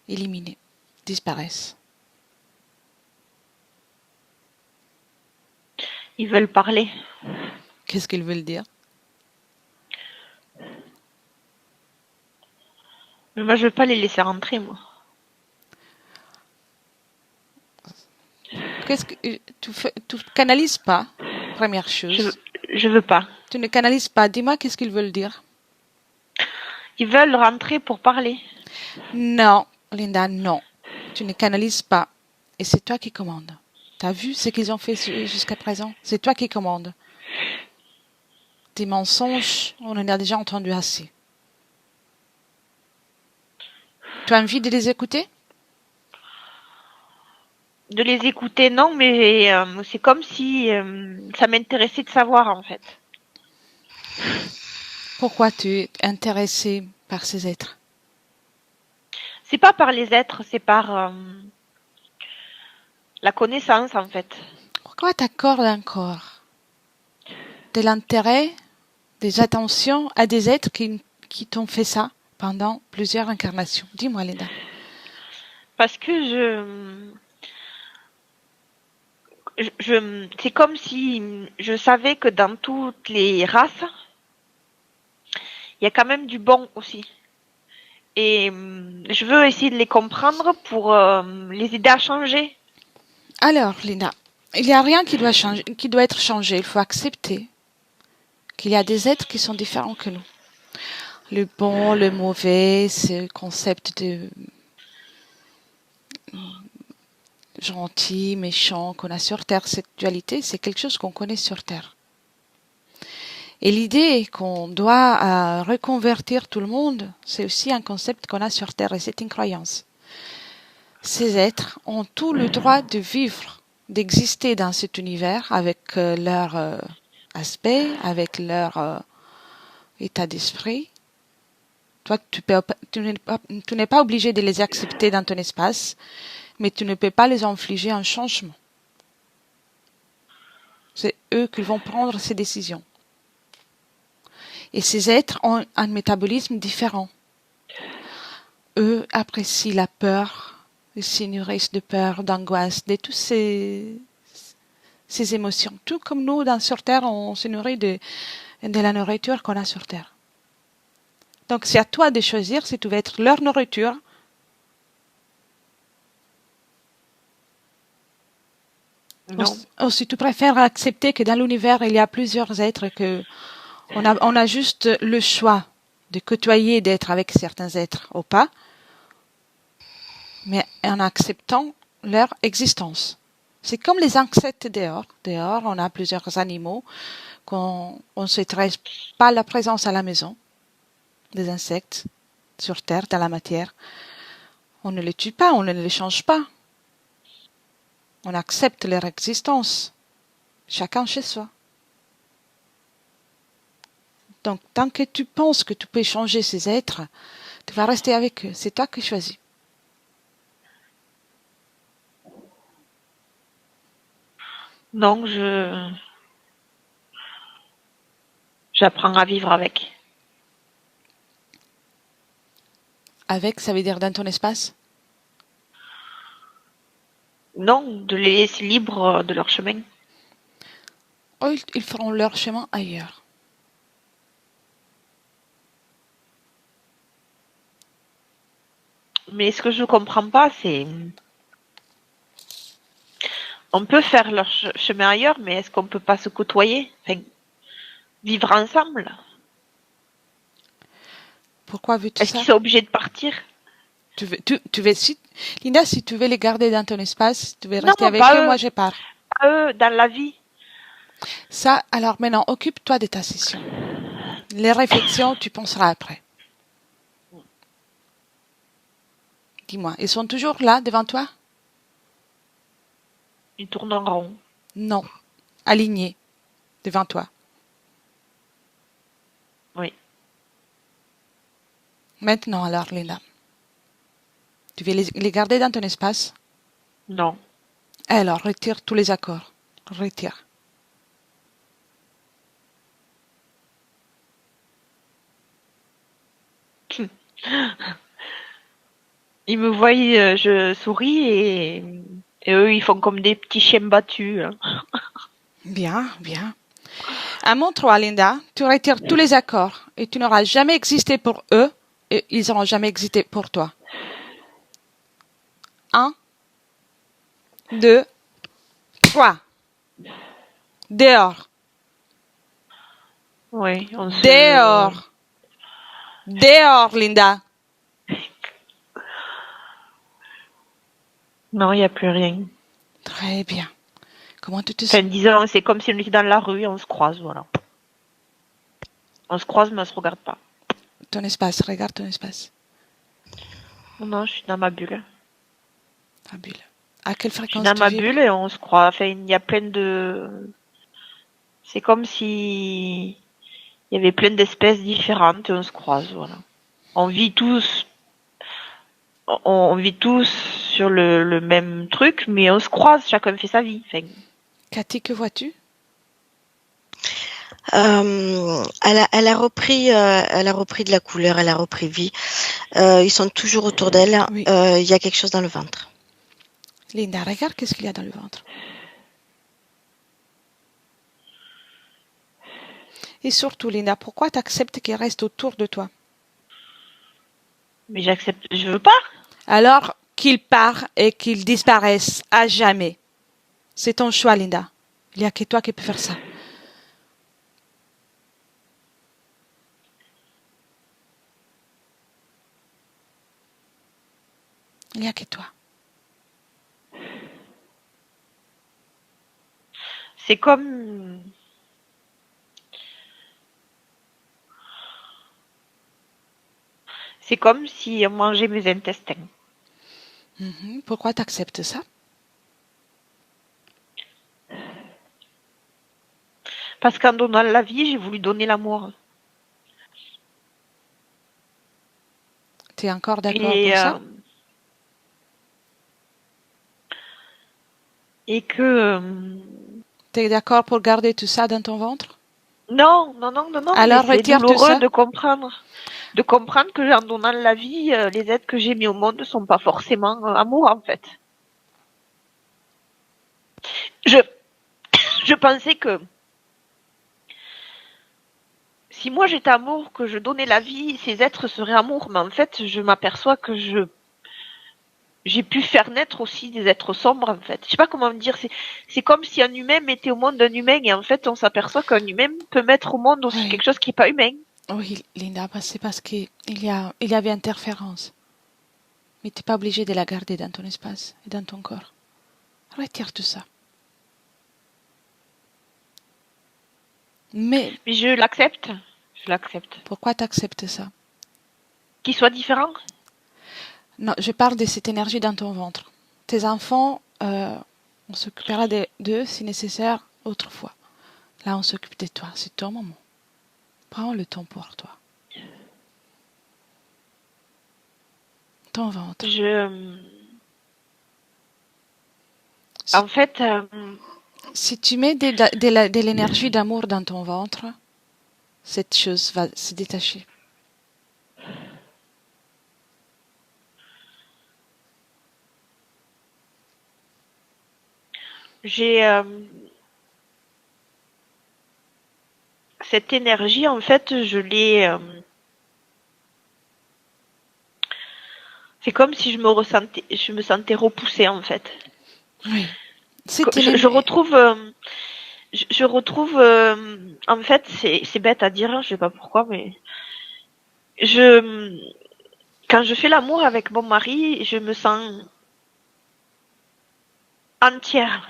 éliminées, disparaissent. Ils veulent parler. Qu'est-ce qu'ils veulent dire? Mais moi, je veux pas les laisser rentrer, moi. Qu'est-ce que tu canalises pas? Première chose. Je veux pas. Tu ne canalises pas. Dis-moi qu'est-ce qu'ils veulent dire. Ils veulent rentrer pour parler. Non, Linda, non. Tu ne canalises pas. Et c'est toi qui commandes. T'as vu ce qu'ils ont fait jusqu'à présent? C'est toi qui commandes. Tes mensonges, on en a déjà entendu assez. Tu as envie de les écouter? De les écouter, non, mais c'est comme si ça m'intéressait de savoir, en fait. Pourquoi tu es intéressé par ces êtres? C'est pas par les êtres, c'est par la connaissance, en fait. Pourquoi t'accordes encore de l'intérêt, des attentions à des êtres qui t'ont fait ça, pendant plusieurs incarnations. Dis-moi, Linda. Parce que c'est comme si je savais que dans toutes les races, il y a quand même du bon aussi. Et je veux essayer de les comprendre pour les aider à changer. Alors, Linda, il n'y a rien qui doit changer, qui doit être changé. Il faut accepter qu'il y a des êtres qui sont différents que nous. Le bon, le mauvais, ce concept de gentil, méchant qu'on a sur Terre, cette dualité, c'est quelque chose qu'on connaît sur Terre. Et l'idée qu'on doit reconvertir tout le monde, c'est aussi un concept qu'on a sur Terre et c'est une croyance. Ces êtres ont tout le droit de vivre, d'exister dans cet univers avec leur aspect, avec leur état d'esprit. Toi, tu n'es pas obligé de les accepter dans ton espace, mais tu ne peux pas les infliger un changement. C'est eux qui vont prendre ces décisions. Et ces êtres ont un métabolisme différent. Eux apprécient la peur, ils se nourrissent de peur, d'angoisse, de toutes ces émotions. Tout comme nous, sur Terre, on se nourrit de la nourriture qu'on a sur Terre. Donc, c'est à toi de choisir si tu veux être leur nourriture ou si tu préfères accepter que dans l'univers, il y a plusieurs êtres que on a juste le choix de côtoyer, d'être avec certains êtres ou pas, mais en acceptant leur existence. C'est comme les insectes dehors. Dehors, on a plusieurs animaux qu'on ne s'intéresse pas à la présence à la maison. Des insectes sur Terre, dans la matière. On ne les tue pas, on ne les change pas. On accepte leur existence, chacun chez soi. Donc, tant que tu penses que tu peux changer ces êtres, tu vas rester avec eux. C'est toi qui choisis. Non, j'apprends à vivre avec. Avec, ça veut dire dans ton espace? Non, de les laisser libres de leur chemin. Oh, ils feront leur chemin ailleurs. Mais ce que je ne comprends pas, c'est... On peut faire leur chemin ailleurs, mais est-ce qu'on ne peut pas se côtoyer? Enfin, vivre ensemble? Pourquoi veux-tu Est-ce ça? qu'ils sont obligés de partir? Linda, si tu veux les garder dans ton espace, tu veux Non, rester avec eux, moi je pars. Pas eux, dans la vie. Ça, alors maintenant, occupe-toi de ta session. Les réflexions, tu penseras après. Dis-moi, ils sont toujours là, devant toi? Ils tournent en rond. Non. Alignés, devant toi. Oui. Maintenant, alors, Linda. Tu veux les garder dans ton espace? Non. Alors, retire tous les accords. Retire. Ils me voient, je souris et eux, ils font comme des petits chiens battus. Hein. Bien, bien. À mon 3, Linda, tu retires tous les accords et tu n'auras jamais existé pour eux et ils n'auront jamais existé pour toi. 1, 2, 3. Dehors. Oui, Dehors. Dehors, Linda. Non, il n'y a plus rien. Très bien. Comment tu te sens? Enfin, disons, c'est comme si on était dans la rue et on se croise, voilà. On se croise, mais on se regarde pas. Ton espace, regarde ton espace. Non, je suis dans ma bulle. Ta bulle. À quelle Je fréquence suis dans ma tu bulle et on se croise. Enfin, il y a plein de... C'est comme si il y avait plein d'espèces différentes et on se croise, voilà. On vit tous... On vit tous sur le même truc, mais on se croise, chacun fait sa vie. Enfin... Cathy, que vois-tu? Elle a repris de la couleur, elle a repris vie. Ils sont toujours autour d'elle. Oui. Il y a quelque chose dans le ventre. Linda, regarde qu'est-ce qu'il y a dans le ventre. Et surtout, Linda, pourquoi tu acceptes qu'il reste autour de toi? Mais j'accepte, je veux pas. Alors qu'il part et qu'il disparaisse à jamais. C'est ton choix, Linda. Il n'y a que toi qui peux faire ça. Il n'y a que toi. C'est comme... C'est comme si on mangeait mes intestins. Pourquoi tu acceptes ça? Parce qu'en donnant la vie, j'ai voulu donner l'amour. Tu es encore d'accord Et, pour ça? et que... Tu es d'accord pour garder tout ça dans ton ventre? Non. Alors, mais c'est retire tout douloureux ça. de comprendre. De comprendre que en donnant la vie, les êtres que j'ai mis au monde ne sont pas forcément amour, en fait. Je pensais que si moi j'étais amour, que je donnais la vie, ces êtres seraient amour. Mais en fait, je m'aperçois que j'ai pu faire naître aussi des êtres sombres, en fait. Je sais pas comment me dire. C'est comme si un humain mettait au monde un humain, et en fait, on s'aperçoit qu'un humain peut mettre au monde aussi Oui. quelque chose qui n'est pas humain. Oui, Linda, c'est parce qu'il y avait interférence. Mais tu n'es pas obligé de la garder dans ton espace et dans ton corps. Retire tout ça. Mais Mais je l'accepte. Je l'accepte. pourquoi tu acceptes ça? Qu'il soit différent. Non, je parle de cette énergie dans ton ventre. Tes enfants, on s'occupera d'eux si nécessaire autrefois. Là, on s'occupe de toi. C'est ton moment. Prends le temps pour toi. Ton ventre. En fait, Si tu mets de l'énergie d'amour dans ton ventre, cette chose va se détacher. j'ai cette énergie, en fait, je l'ai. C'est comme si je me sentais repoussée, en fait. Oui. Je retrouve, en fait, c'est bête à dire, hein, je sais pas pourquoi, mais quand je fais l'amour avec mon mari, je me sens entière.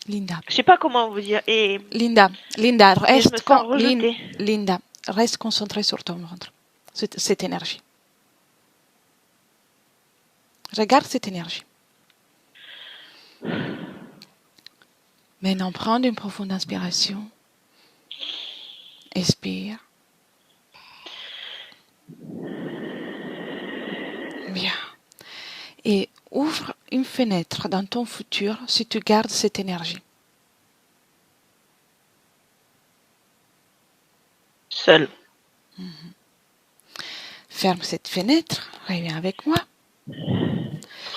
Linda. Je sais pas comment vous dire. Et Linda, je me reste, sens rejetée. Linda, reste concentrée sur ton ventre, cette énergie. Regarde cette énergie. Maintenant, prends une profonde inspiration. Expire. Bien. Et ouvre une fenêtre dans ton futur si tu gardes cette énergie. Seule. Ferme cette fenêtre, reviens avec moi.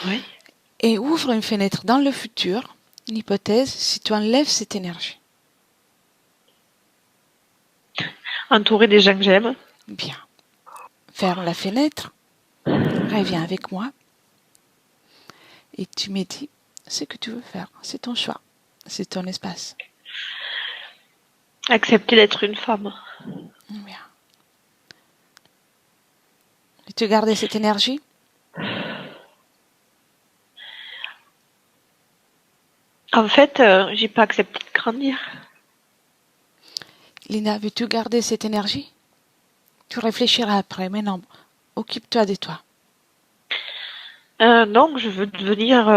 Oui. Et ouvre une fenêtre dans le futur, une hypothèse, si tu enlèves cette énergie. Entourée des gens que j'aime. Bien. Ferme la fenêtre, reviens avec moi. Et tu me dis ce que tu veux faire. C'est ton choix. C'est ton espace. Accepter d'être une femme. Bien. Et tu gardes cette énergie? En fait, j'ai pas accepté de grandir. Lina, veux-tu garder cette énergie? Tu réfléchiras après, mais non. Occupe-toi de toi. Non, je veux devenir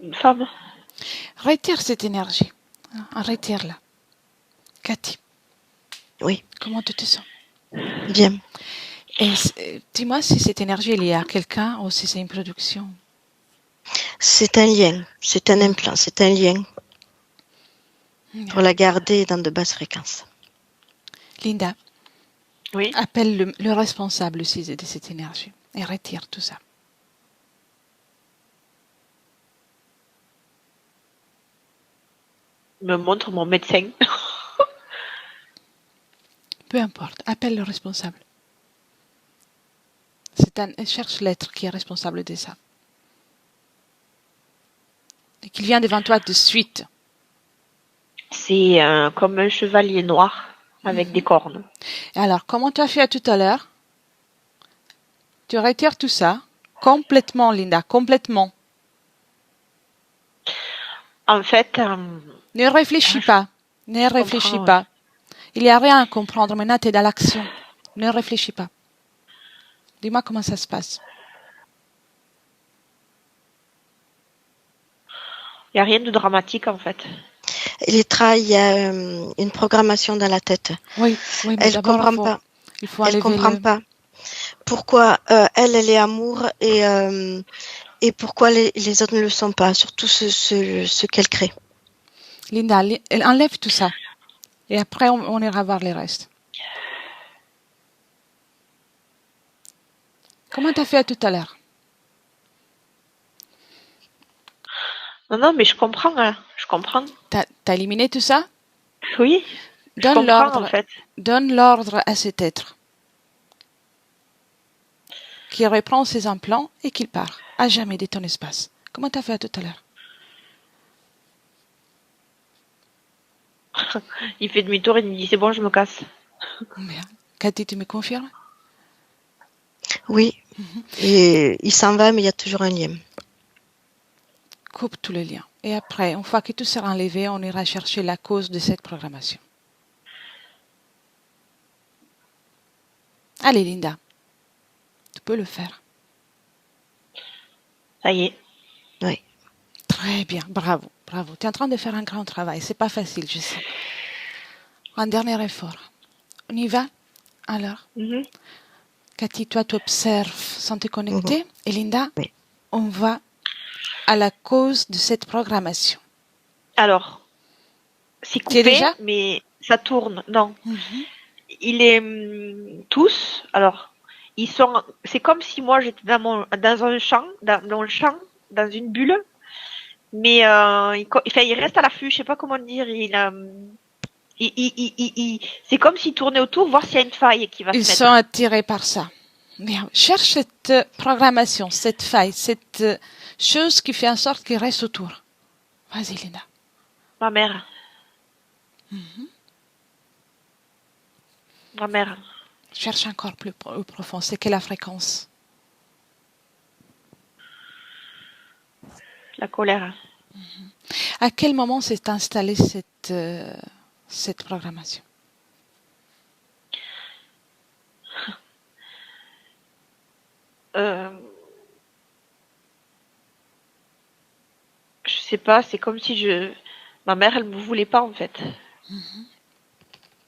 une femme. Retire cette énergie. Retire-la. Cathy. Oui. Comment tu te sens? Bien. Et dis-moi si cette énergie est liée à quelqu'un ou si c'est une production. C'est un lien, c'est un implant, c'est un lien. pour la garder dans de basses fréquences. Linda, Oui. appelle le responsable aussi de cette énergie et retire tout ça. Me montre mon médecin. Peu importe, appelle le responsable. Cherche l'être qui est responsable de ça. Et qu'il vient devant toi de suite. C'est comme un chevalier noir avec des cornes. Et alors, comment tu as fait tout à l'heure? Tu retires tout ça complètement, Linda, complètement. En fait, Ne réfléchis pas. Ne réfléchis comprends, pas. Il n'y a rien à comprendre. Maintenant, tu es dans l'action. Ne réfléchis pas. Dis-moi comment ça se passe. il n'y a rien de dramatique en fait. Il y a une programmation dans la tête. Oui, mais Elle d'abord, comprend pas. il faut Elle enlever comprend pas pourquoi elle est amour et pourquoi les autres ne le sont pas, surtout ce qu'elle crée. Linda, elle enlève tout ça. Et après, on ira voir les restes. Comment tu as fait tout à l'heure? Non, mais je comprends. Hein. Je comprends. T'as éliminé tout ça? Oui. Je Donne comprends l'ordre. en fait. Donne l'ordre à cet être qui reprend ses implants et qu'il part à jamais de ton espace. Comment tu as fait tout à l'heure? Il fait demi-tour et il me dit c'est bon, je me casse. Bien. Cathy, tu me confirmes? Oui. Et il s'en va, mais il y a toujours un lien. Coupe tous les liens. Et après, une fois que tout sera enlevé, on ira chercher la cause de cette programmation. Allez, Linda. Tu peux le faire. Ça y est. Oui. Très bien. Bravo. Bravo. Tu es en train de faire un grand travail. C'est pas facile, je sais. Un dernier effort. On y va? Alors, Mhm. Cathy, toi, tu observes sans te connecter. Et Linda, Oui. on va à la cause de cette programmation. Alors, c'est Tu es coupé, déjà? mais ça tourne. Non. Il est tous. Alors, ils sont. C'est comme si moi j'étais dans un champ, dans une bulle. Mais il reste à l'affût. Je sais pas comment dire. C'est comme s'il tournait autour, voir s'il y a une faille qui va Ils se sont mettre. attirés par ça. Bien. Cherche cette programmation, cette faille, cette chose qui fait en sorte qu'il reste autour. Vas-y, Linda. Ma mère. Ma mère. Cherche encore plus profond. C'est quelle la fréquence? La colère. À quel moment s'est installée cette programmation? Je sais pas, c'est comme si ma mère, elle me voulait pas en fait.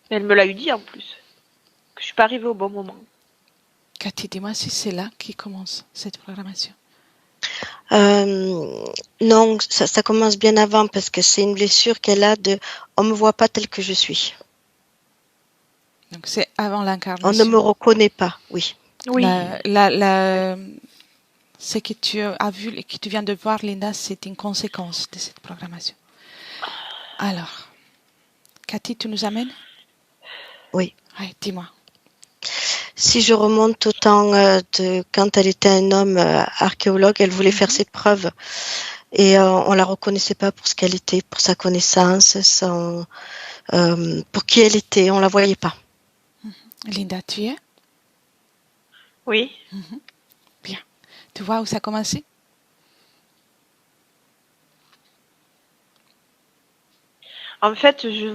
Elle me l'a eu dit en plus. Que je suis pas arrivée au bon moment. Cathy, dis-moi si c'est là qui commence cette programmation. Non, ça commence bien avant parce que c'est une blessure qu'elle a de « on me voit pas tel que je suis ». Donc c'est avant On l'incarnation. ne me reconnaît pas, oui. Oui. Ce que tu as vu et que tu viens de voir, Linda, c'est une conséquence de cette programmation. Alors, Cathy, tu nous amènes? Oui. Oui, dis-moi. Si je remonte au temps de quand elle était un homme archéologue, elle voulait faire ses preuves et on la reconnaissait pas pour ce qu'elle était, pour sa connaissance, pour qui elle était, on la voyait pas. Linda, tu y es? Oui. Bien. Tu vois où ça a commencé? En fait, je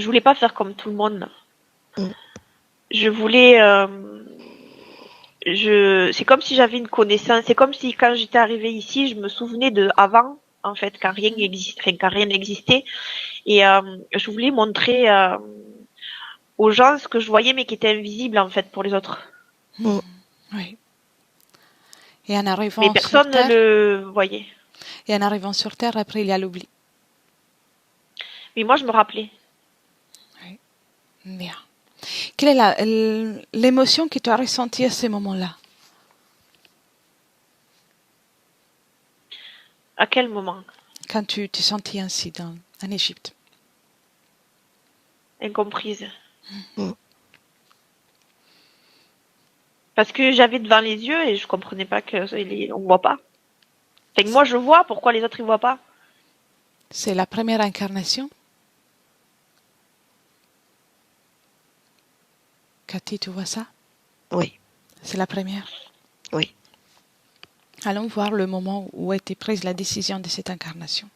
voulais pas faire comme tout le monde. Je voulais, c'est comme si j'avais une connaissance. C'est comme si quand j'étais arrivée ici, je me souvenais de avant, en fait, quand rien n'existait. Et je voulais montrer aux gens ce que je voyais, mais qui était invisible en fait pour les autres. Oui. Et en arrivant Mais personne sur Terre, ne le voyait. et en arrivant sur Terre, après il y a l'oubli. Mais moi, je me rappelais. Bien. Quelle est l'émotion que tu as ressentie à ce moment-là? À quel moment? Quand tu te sentais ainsi en Égypte? Incomprise. Mm. Parce que j'avais devant les yeux et je comprenais pas on voit pas. Fait que moi, je vois, pourquoi les autres, ils voient pas? C'est la première incarnation? Cathy, tu vois ça? Oui, C'est la première. oui. Allons voir le moment où a été prise la décision de cette incarnation,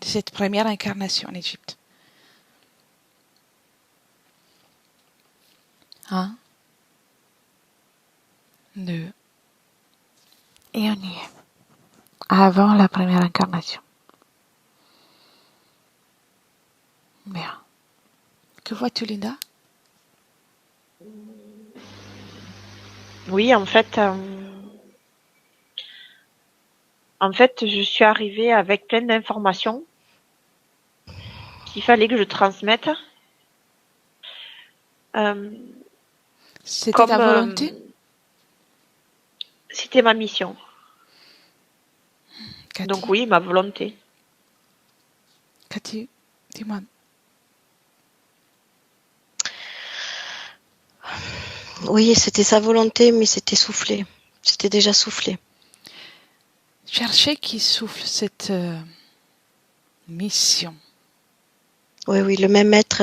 de cette première incarnation en Égypte. 1, 2, et on y est. Avant la première incarnation. Bien. Que vois-tu, Linda? Oui, en fait, je suis arrivée avec plein d'informations qu'il fallait que je transmette. C'était Comme ta volonté? c'était ma mission. Cathy, Donc oui, ma volonté. Cathy, dis-moi. Oui, c'était sa volonté, mais c'était soufflé. C'était déjà soufflé. Cherchez qui souffle cette mission. Oui, oui, le même être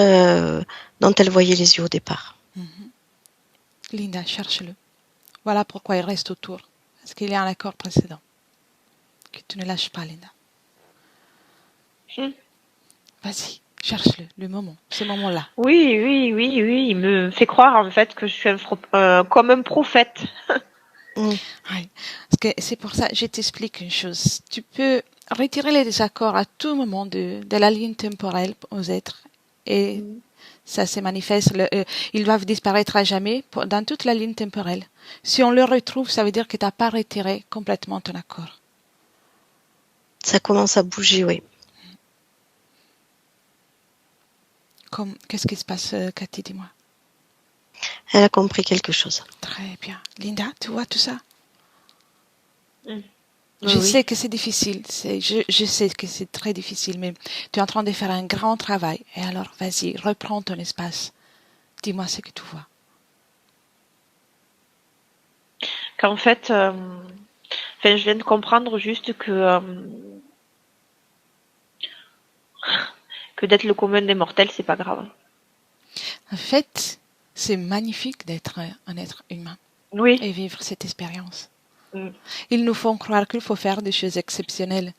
dont elle voyait les yeux au départ. Linda, cherche-le. Voilà pourquoi il reste autour. Parce qu'il y a un accord précédent. Que tu ne lâches pas, Linda. Vas-y, cherche-le, le moment, ce moment-là. Oui, oui, oui, oui. Il me fait croire en fait que je suis comme un prophète. Mm. Oui, parce que c'est pour ça, je t'explique une chose. Tu peux retirer les désaccords à tout moment de la ligne temporelle aux êtres et ça se manifeste. Ils doivent disparaître à jamais dans toute la ligne temporelle. Si on le retrouve, ça veut dire que tu n'as pas retiré complètement ton accord. Ça commence à bouger, oui. Qu'est-ce qui se passe, Cathy, dis-moi. Elle a compris quelque chose. Très bien. Linda, tu vois tout ça? Oui, Je oui. sais que c'est difficile, je sais que c'est très difficile, mais tu es en train de faire un grand travail. Et alors, vas-y, reprends ton espace. Dis-moi ce que tu vois. Qu'en fait, je viens de comprendre juste que d'être le commun des mortels, c'est pas grave. En fait, c'est magnifique d'être un être humain Oui. et vivre cette expérience. Mm. Ils nous font croire qu'il faut faire des choses exceptionnelles.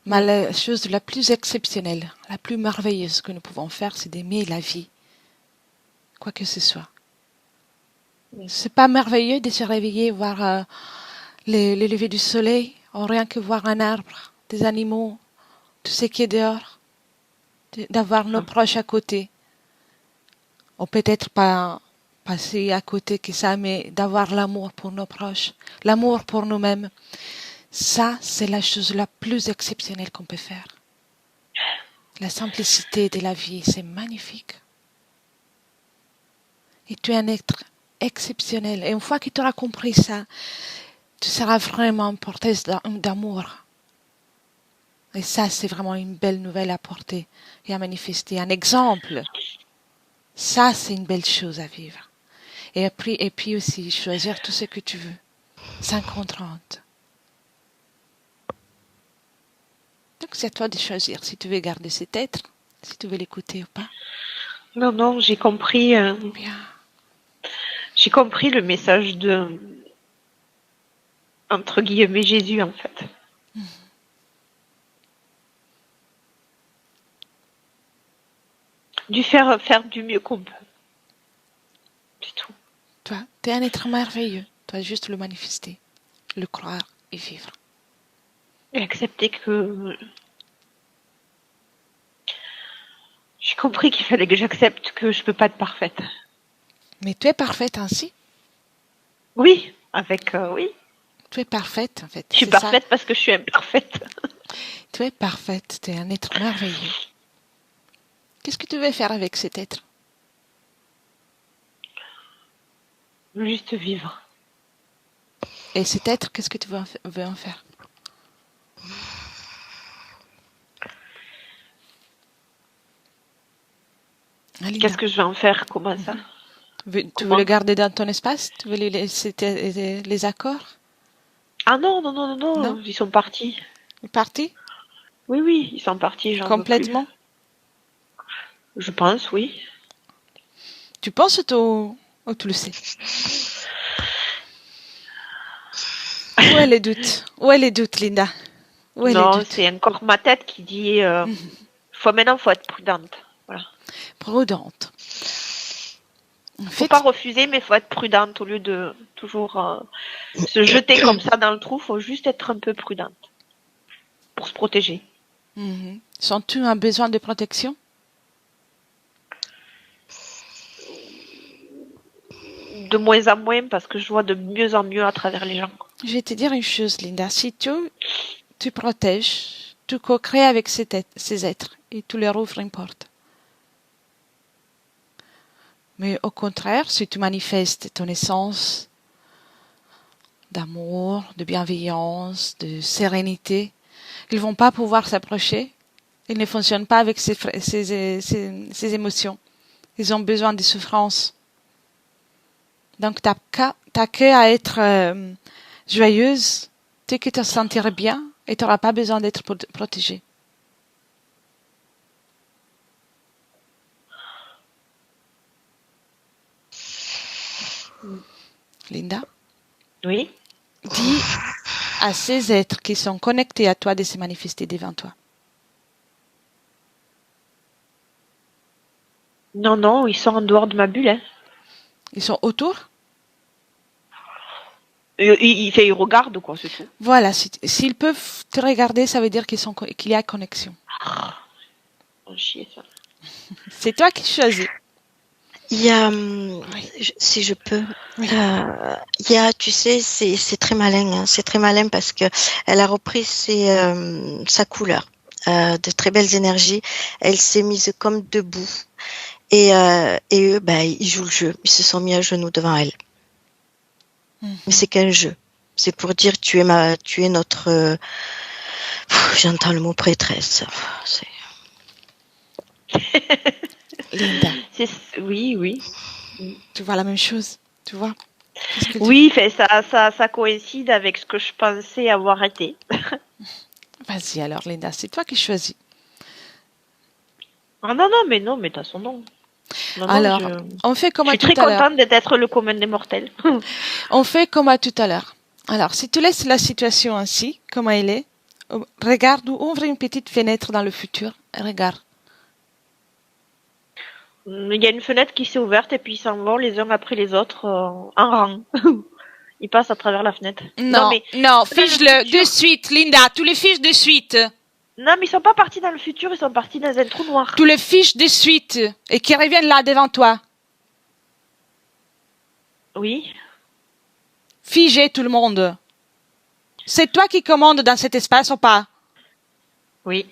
Mais la chose la plus exceptionnelle, la plus merveilleuse que nous pouvons faire, c'est d'aimer la vie, quoi que ce soit. C'est pas merveilleux de se réveiller, voir le lever du soleil, ou rien que voir un arbre, des animaux, tout ce qui est dehors, d'avoir nos proches à côté. Ou peut-être pas passer à côté que ça, mais d'avoir l'amour pour nos proches, l'amour pour nous-mêmes. Ça, c'est la chose la plus exceptionnelle qu'on peut faire. La simplicité de la vie, c'est magnifique. Et tu es un être exceptionnel. Et une fois que tu auras compris ça, tu seras vraiment porteuse d'amour. Et ça, c'est vraiment une belle nouvelle à porter et à manifester. Un exemple. Ça, c'est une belle chose à vivre. Et puis aussi, choisir tout ce que tu veux. Sans contrainte. Donc, c'est à toi de choisir si tu veux garder cet être, si tu veux l'écouter ou pas. Non, j'ai compris. Bien. J'ai compris le message de, entre guillemets, Jésus, en fait. Du faire du mieux qu'on peut. C'est tout. Toi, tu es un être merveilleux. Tu dois juste le manifester, le croire et vivre. Et accepter que... J'ai compris qu'il fallait que j'accepte que je peux pas être parfaite. Mais tu es parfaite ainsi. Oui, oui. Tu es parfaite, en fait. Je suis parfaite parce que je suis imparfaite. Tu es parfaite. Tu es un être merveilleux. Qu'est-ce que tu veux faire avec cet être? Juste vivre. Et cet être, qu'est-ce que tu veux en faire? Linda, Qu'est-ce que je vais en faire? Comment ça? tu veux Comment? le garder dans ton espace? Tu veux lui laisser les accords? Ah non, non, non, non, Non? non, ils sont partis. Il est parti? Oui, oui, ils sont partis, j'en veux plus. Complètement? Je pense, oui. Tu penses ou tu le sais? Où est les doutes? Où est les doutes, Linda? Où est les Non, doutes? c'est encore ma tête qui dit maintenant, faut être prudente. Voilà. Prudente. En Faut fait, pas refuser, mais faut être prudente au lieu de toujours se jeter comme ça dans le trou. Faut juste être un peu prudente pour se protéger. sens-tu un besoin de protection? De moins en moins, parce que je vois de mieux en mieux à travers les gens. Je vais te dire une chose, Linda. Si tu protèges, tu co-crées avec ces êtres et tu leur ouvres une porte. Mais au contraire, si tu manifestes ton essence d'amour, de bienveillance, de sérénité, ils vont pas pouvoir s'approcher. Ils ne fonctionnent pas avec ces émotions. Ils ont besoin de souffrance. Donc, t'as qu'à être joyeuse, tu que te sentirais bien et tu n'auras pas besoin d'être protégée. Linda, Oui. dis à ces êtres qui sont connectés à toi de se manifester devant toi. Non, non, ils sont en dehors de ma bulle. Hein. Ils sont autour? Ils regardent, quoi, c'est tout. Voilà, s'ils peuvent te regarder, ça veut dire qu'il y a connexion. Oh, chier, ça. C'est toi qui choisis. Il y a, Oui. si je peux, Oui. il y a, tu sais, c'est très malin, hein, c'est très malin parce que elle a repris sa couleur, de très belles énergies. Elle s'est mise comme debout et eux, ben, ils jouent le jeu. Ils se sont mis à genoux devant elle. Mais c'est qu'un jeu. C'est pour dire tu es notre. J'entends le mot prêtresse. Linda, Oui, oui. tu vois la même chose, tu vois? Oui, ça coïncide avec ce que je pensais avoir été. Vas-y alors, Linda, c'est toi qui choisis. Ah non, non, mais t'as son nom. Non, Alors, non, on fait comme je à suis tout très à l'heure. contente d'être le commun des mortels. On fait comme à tout à l'heure. Alors, si tu laisses la situation ainsi, comme elle est, regarde ou ouvre une petite fenêtre dans le futur. Regarde. Il y a une fenêtre qui s'est ouverte et puis ils s'en vont les uns après les autres en rang. Ils passent à travers la fenêtre. Non, fiche-le futur. de suite, Linda. Tu les fiches de suite. Non, mais ils sont pas partis dans le futur, ils sont partis dans un trou noir. Tu les fiches de suite et qu'ils reviennent là devant toi. Oui. Figez tout le monde. C'est toi qui commandes dans cet espace ou pas? Oui.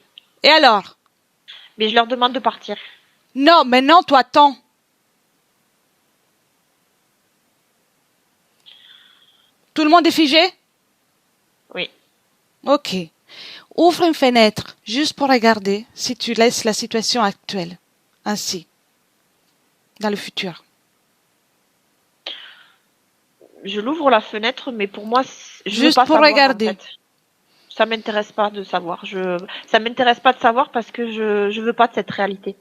Et alors? Mais je leur demande de partir. Non, maintenant, toi, attends. Tout le monde est figé? Oui. Ok. Ouvre une fenêtre juste pour regarder si tu laisses la situation actuelle ainsi dans le futur. Je l'ouvre la fenêtre, mais pour moi, je Juste veux pas pour savoir, regarder. en fait. Ça m'intéresse pas de savoir. Ça m'intéresse pas de savoir parce que je veux pas de cette réalité.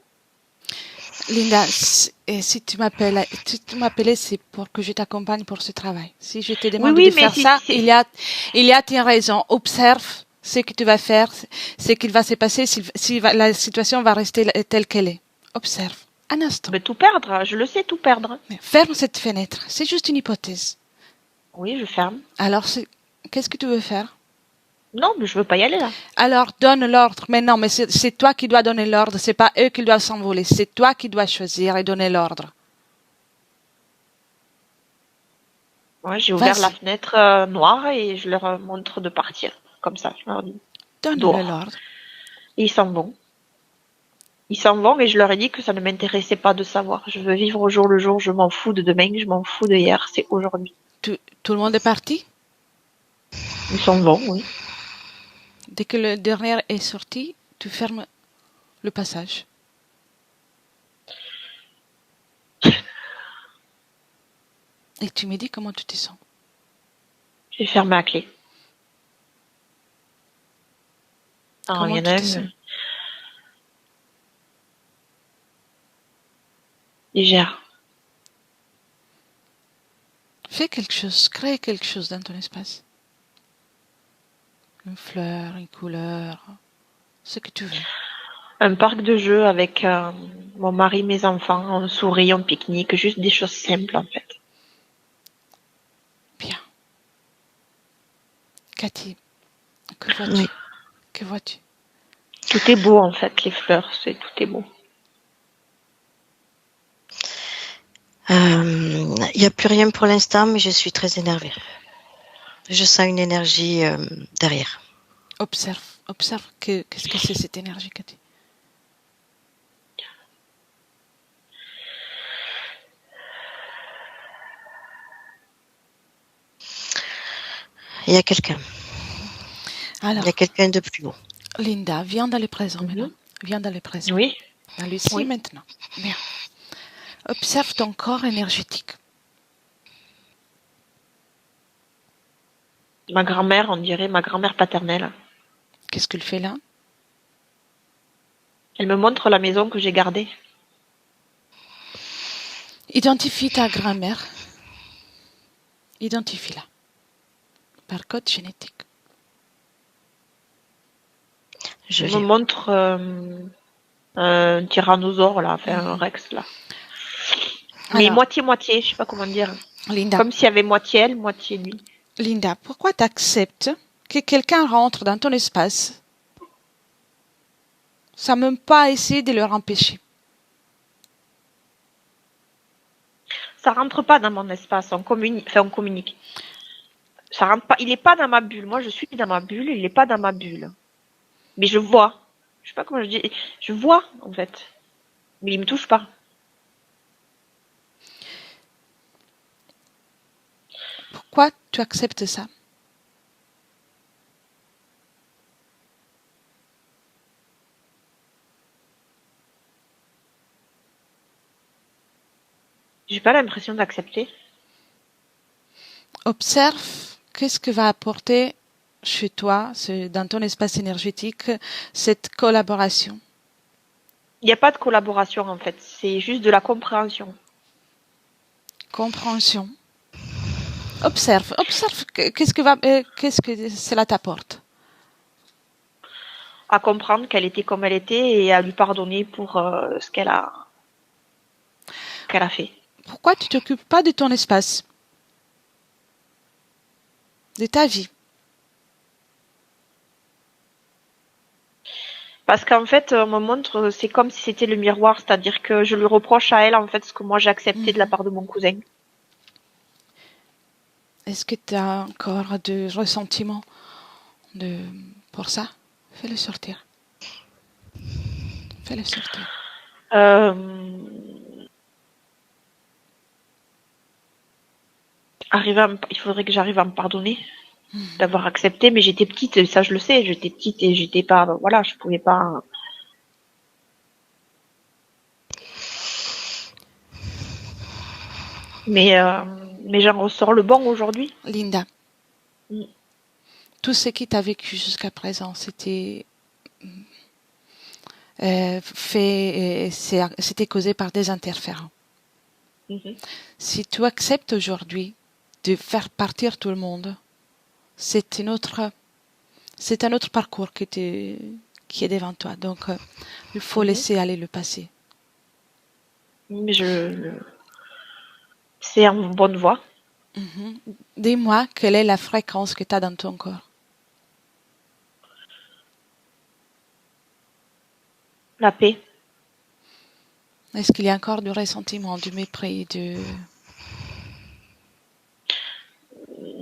Linda, si tu m'appelais, c'est pour que je t'accompagne pour ce travail. Si je te demande Oui, de mais faire ça, c'est- il y a une raison. Observe ce que tu vas faire, ce qu'il va se passer, si la situation va rester telle qu'elle est. Observe. Un instant. Mais tout perdre, je le sais, tout perdre. Mais ferme cette fenêtre. C'est juste une hypothèse. Oui, je ferme. Alors, qu'est-ce que tu veux faire? Non, mais je veux pas y aller là. Alors, donne l'ordre. Mais non, mais c'est toi qui dois donner l'ordre. C'est pas eux qui doivent s'envoler. C'est toi qui dois choisir et donner l'ordre. Ouais, j'ai ouvert Vas-y. la fenêtre noire et je leur montre de partir. Comme ça, je leur dis. Donne Dehors. l'ordre. Et ils s'en vont. Ils s'en vont et je leur ai dit que ça ne m'intéressait pas de savoir. Je veux vivre au jour le jour, je m'en fous de demain, je m'en fous de hier, c'est aujourd'hui. Tout le monde est parti? Ils s'en vont, oui. Dès que le dernier est sorti, tu fermes le passage. Et tu me dis comment tu te sens. J'ai fermé à clé. Comment il y en tu a te sens? Légère. Fais quelque chose, crée quelque chose dans ton espace. Une fleur, une couleur, ce que tu veux. Un parc de jeux avec mon mari, mes enfants, on sourit, on pique-nique, juste des choses simples en fait. Bien. Cathy, que vois-tu? Oui. Que vois-tu? Tout est beau en fait, les fleurs, tout est beau. Il n'y a plus rien pour l'instant, mais je suis très énervée. Je sens une énergie derrière. Observe qu'est-ce que c'est cette énergie, Cathy. Il y a quelqu'un. Alors, Il y a quelqu'un de plus haut. Linda, viens dans le présent maintenant. Viens dans le présent. Oui. Dans le ici Oui. maintenant. Bien. Observe ton corps énergétique. Ma grand-mère, on dirait ma grand-mère paternelle. Qu'est-ce qu'elle fait là? Elle me montre la maison que j'ai gardée. Identifie ta grand-mère. Identifie-la. Par code génétique. Je Elle me l'ai. montre un tyrannosaure là, enfin un rex là. Mais Alors, moitié-moitié, je sais pas comment dire. Linda, Comme s'il y avait moitié elle, moitié lui. Linda, pourquoi tu acceptes que quelqu'un rentre dans ton espace sans même pas essayer de leur empêcher? Ça rentre pas dans mon espace, on communique, enfin on communique. Ça rentre pas, il est pas dans ma bulle. Moi je suis dans ma bulle, il est pas dans ma bulle. Mais je vois. Je sais pas comment je dis. Je vois en fait. Mais il me touche pas. Pourquoi tu acceptes ça? J'ai pas l'impression d'accepter. Observe qu'est-ce que va apporter chez toi, dans ton espace énergétique, cette collaboration. Il n'y a pas de collaboration en fait. C'est juste de la compréhension. Compréhension. Observe qu'est-ce que cela t'apporte. À comprendre qu'elle était comme elle était et à lui pardonner pour ce qu'elle a fait. Pourquoi tu t'occupes pas de ton espace, de ta vie? Parce qu'en fait, on me montre, c'est comme si c'était le miroir, c'est-à-dire que je lui reproche à elle en fait ce que moi j'ai accepté de la part de mon cousin. Est-ce que tu as encore de ressentiment pour ça? Fais-le sortir. Fais-le sortir. Il faudrait que j'arrive à me pardonner d'avoir accepté, mais j'étais petite, ça je le sais, j'étais petite et j'étais pas, voilà, je pouvais pas. Mais j'en ressors le bon aujourd'hui. Linda, Mm. tout ce qui t'a vécu jusqu'à présent, c'était c'était causé par des interférents. Mhm. Si tu acceptes aujourd'hui de faire partir tout le monde, c'est un autre parcours qui est devant toi. Donc, il faut laisser aller le passé. Mais c'est en bonne voie. Dis-moi quelle est la fréquence que tu as dans ton corps. La paix. Est-ce qu'il y a encore du ressentiment, du mépris,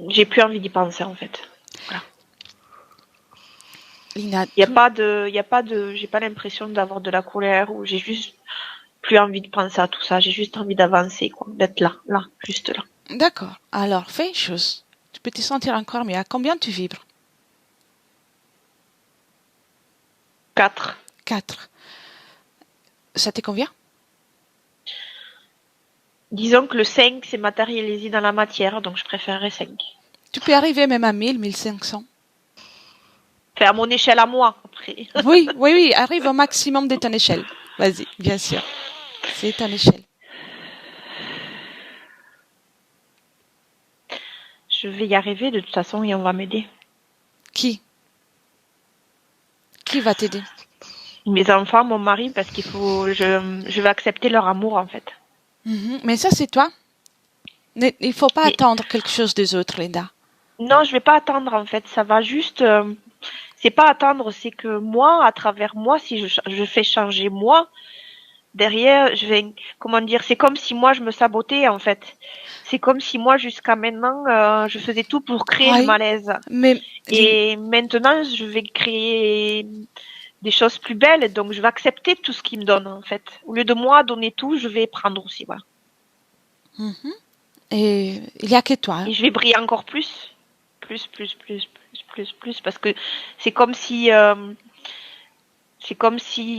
J'ai plus envie d'y penser en fait. Voilà. Linda, Il y a pas de, j'ai pas l'impression d'avoir de la colère ou j'ai juste plus envie de penser à tout ça. J'ai juste envie d'avancer, quoi, d'être là, juste là. d'accord. Alors, fais une chose. Tu peux te sentir encore mieux. À combien tu vibres? 4. 4. Ça te convient? Disons que le 5, c'est matérialisé dans la matière, donc je préférerais 5. Tu peux arriver même à 1000, 1500. Enfin, à mon échelle à moi, après. Oui, arrive au maximum de ton échelle. Vas-y, bien sûr. C'est ton échelle. Je vais y arriver de toute façon et on va m'aider. Qui va t'aider? Mes enfants, mon mari, parce je vais accepter leur amour, en fait. Mais ça, c'est toi. Il faut pas Mais- attendre quelque chose des autres, Linda. Non, je vais pas attendre, en fait. Ça va juste, c'est pas attendre, c'est que moi, à travers moi, si je fais changer moi, derrière, je vais, comment dire, c'est comme si moi, je me sabotais, en fait. C'est comme si moi, jusqu'à maintenant, je faisais tout pour créer Oui. le malaise. Mais Et maintenant, je vais créer des choses plus belles, donc je vais accepter tout ce qu'il me donne, en fait. Au lieu de moi donner tout, je vais prendre aussi, voilà. et il y a que toi. Et je vais briller encore plus. Plus, parce que c'est comme si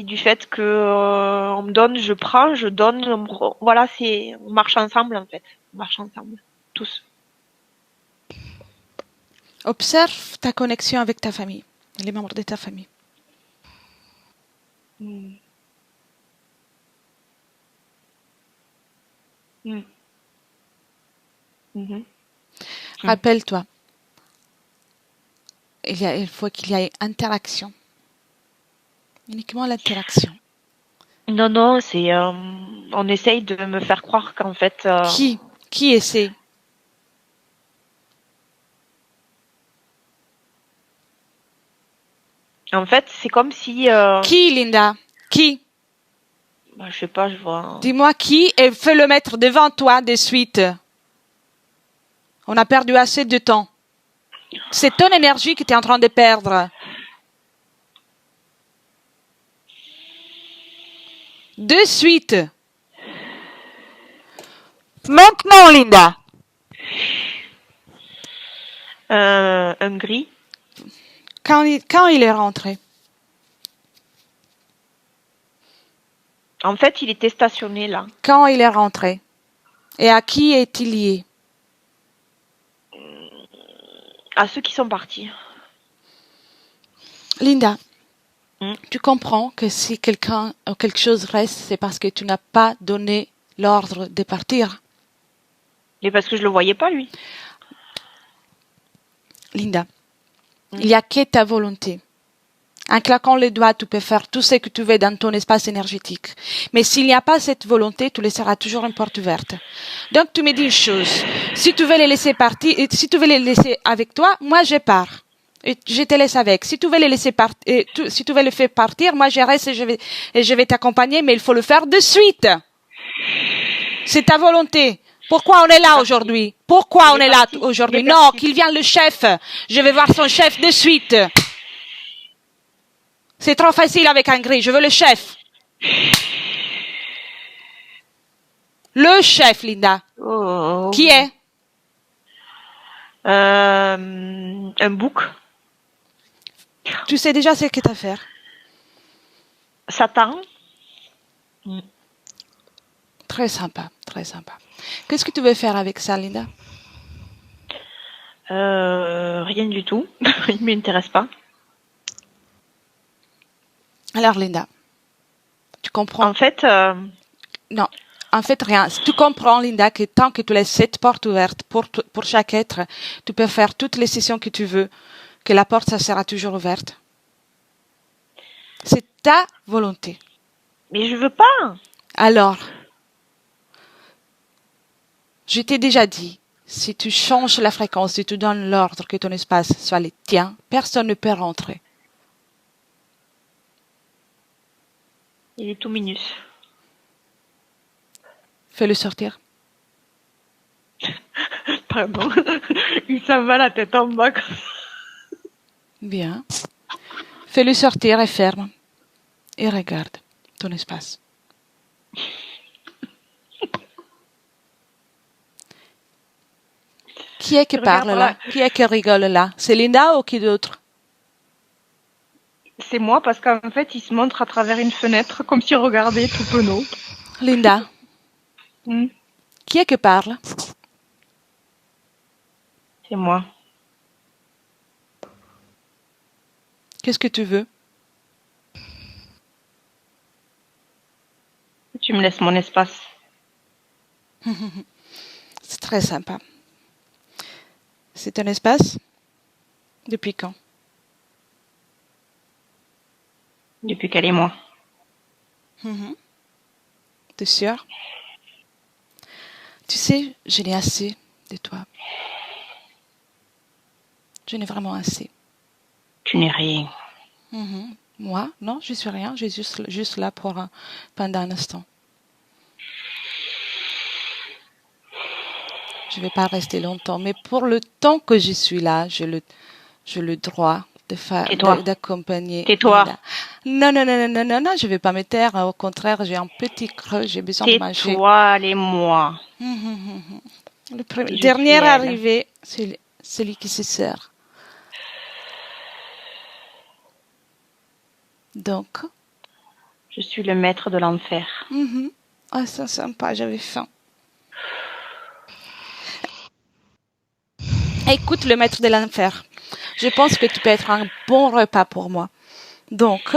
du fait que on me donne, je prends, je donne, voilà, on marche ensemble, en fait. On marche ensemble, tous. Observe ta connexion avec ta famille, les membres de ta famille. Rappelle-toi, il faut qu'il y ait interaction. Uniquement l'interaction. Non, c'est on essaye de me faire croire qu'en fait Qui essaie? en fait, c'est comme si Qui, Linda? Qui? je sais pas, je vois. Dis-moi qui et fais le mettre devant toi de suite. On a perdu assez de temps. C'est ton énergie que tu es en train de perdre. De suite. Maintenant, Linda. Un gris. Quand il est rentré? En fait, il était stationné là. Quand il est rentré? Et à qui est-il lié? À ceux qui sont partis. Linda, tu comprends que si quelqu'un ou quelque chose reste, c'est parce que tu n'as pas donné l'ordre de partir. Mais parce que je le voyais pas, lui. Linda, il n'y a que ta volonté. En claquant les doigts, tu peux faire tout ce que tu veux dans ton espace énergétique. Mais s'il n'y a pas cette volonté, tu laisseras toujours une porte ouverte. Donc, tu me dis une chose. Si tu veux les laisser partir, si tu veux les laisser avec toi, moi, je pars. Et je te laisse avec. Si tu veux les laisser partir, si tu veux les faire partir, moi, je reste et je vais t'accompagner, mais il faut le faire de suite. C'est ta volonté. Pourquoi on est là aujourd'hui? Pourquoi on est là aujourd'hui? Non, qu'il vienne le chef. Je vais voir son chef de suite. C'est trop facile avec un gris. Je veux le chef. Le chef, Linda. Oh. Qui est? Un bouc. Tu sais déjà ce que tu as à faire. Satan. Très sympa, très sympa. Qu'est-ce que tu veux faire avec ça, Linda? Rien du tout. Il m'intéresse pas. Alors, Linda, tu comprends? En fait, Non, en fait, rien. Tu comprends, Linda, que tant que tu laisses cette porte ouverte pour chaque être, tu peux faire toutes les sessions que tu veux, que la porte, ça sera toujours ouverte. C'est ta volonté. mais je veux pas. Alors, je t'ai déjà dit, si tu changes la fréquence, si tu donnes l'ordre que ton espace soit le tien, personne ne peut rentrer. Il est tout minus. Fais-le sortir. Pardon. Il s'en va la tête en bas. Bien. Fais-le sortir et ferme. Et regarde ton espace. Qui est qui parle là? Qui est qui rigole là? C'est Linda ou qui d'autre? C'est moi parce qu'en fait, il se montre à travers une fenêtre comme s'il regardait tout penaud. Linda, Hmm. qui est qui parle? C'est moi. Qu'est-ce que tu veux? Tu me laisses mon espace. C'est très sympa. C'est un espace? Depuis quand? Depuis qu'elle est moi. T'es sûre? Tu sais, je n'ai assez de toi. Je n'ai vraiment assez. Tu n'es rien. Moi, non, je suis rien. Je suis juste là pour pendant un instant. Je ne vais pas rester longtemps, mais pour le temps que je suis là, j'ai le droit de faire, Tais-toi. d'accompagner. Tais-toi. Linda. Non, non, non, non, non, non, je vais pas me taire. Au contraire, j'ai un petit creux, j'ai besoin de manger. Tais-toi, elle est moi. Le Je dernier suis elle. arrivé, c'est celui qui se sert. Donc, Je suis le maître de l'enfer. ah, c'est sympa, j'avais faim. Écoute, le maître de l'enfer, je pense que tu peux être un bon repas pour moi. Donc,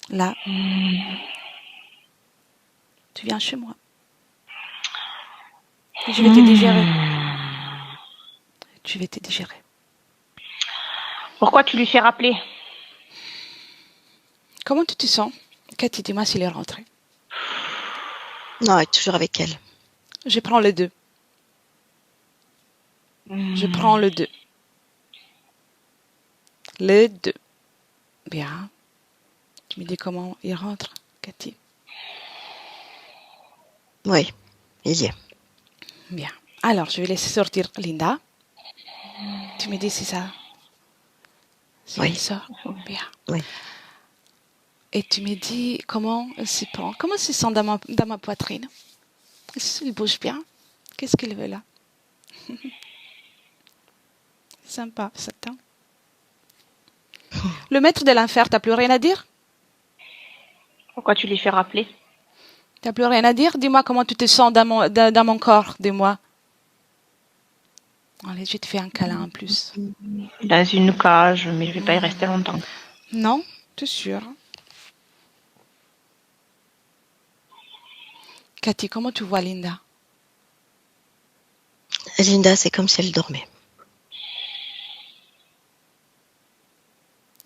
là, tu viens chez moi. Et je vais te digérer. Tu vas te digérer. Pourquoi tu lui fais rappeler? Comment tu te sens? Cathy, dis-moi s'il est rentré. Non, elle est toujours avec elle. Je prends les deux. Je prends le 2. Le 2. Bien. Tu me dis comment il rentre, Cathy? Oui, il y est. Bien. Alors, je vais laisser sortir Linda. Tu me dis si ça... Si Oui. elle sort? Bien. Oui. Et tu me dis comment elle s'y prend? Comment elle se sent dans ma poitrine? Il bouge bien? Qu'est-ce qu'il veut là? Sympa, Satan. Le maître de l'enfer, t'as plus rien à dire? Pourquoi tu lui fais rappeler? T'as plus rien à dire? Dis-moi comment tu te sens dans mon corps, dis-moi. Allez, je te fais un câlin en plus. Dans une cage, mais je vais pas y rester longtemps. Non? T'es sûre? Cathy, comment tu vois Linda? Linda, c'est comme si elle dormait.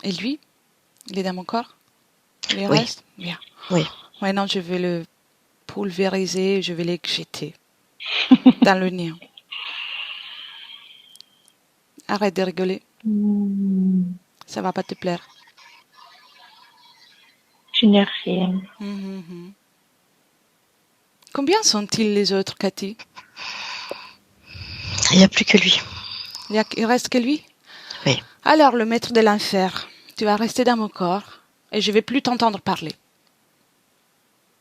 Et lui? Il est dans mon corps? Il Oui. reste? Bien. Oui. Maintenant, je vais le pulvériser, je vais l'éjeter dans le nez. Arrête de rigoler. Ça va pas te plaire. Tu n'es rien. Combien sont-ils les autres, Cathy? Il n'y a plus que lui. Il reste que lui? Oui. Alors, le maître de l'enfer, tu vas rester dans mon corps et je vais plus t'entendre parler.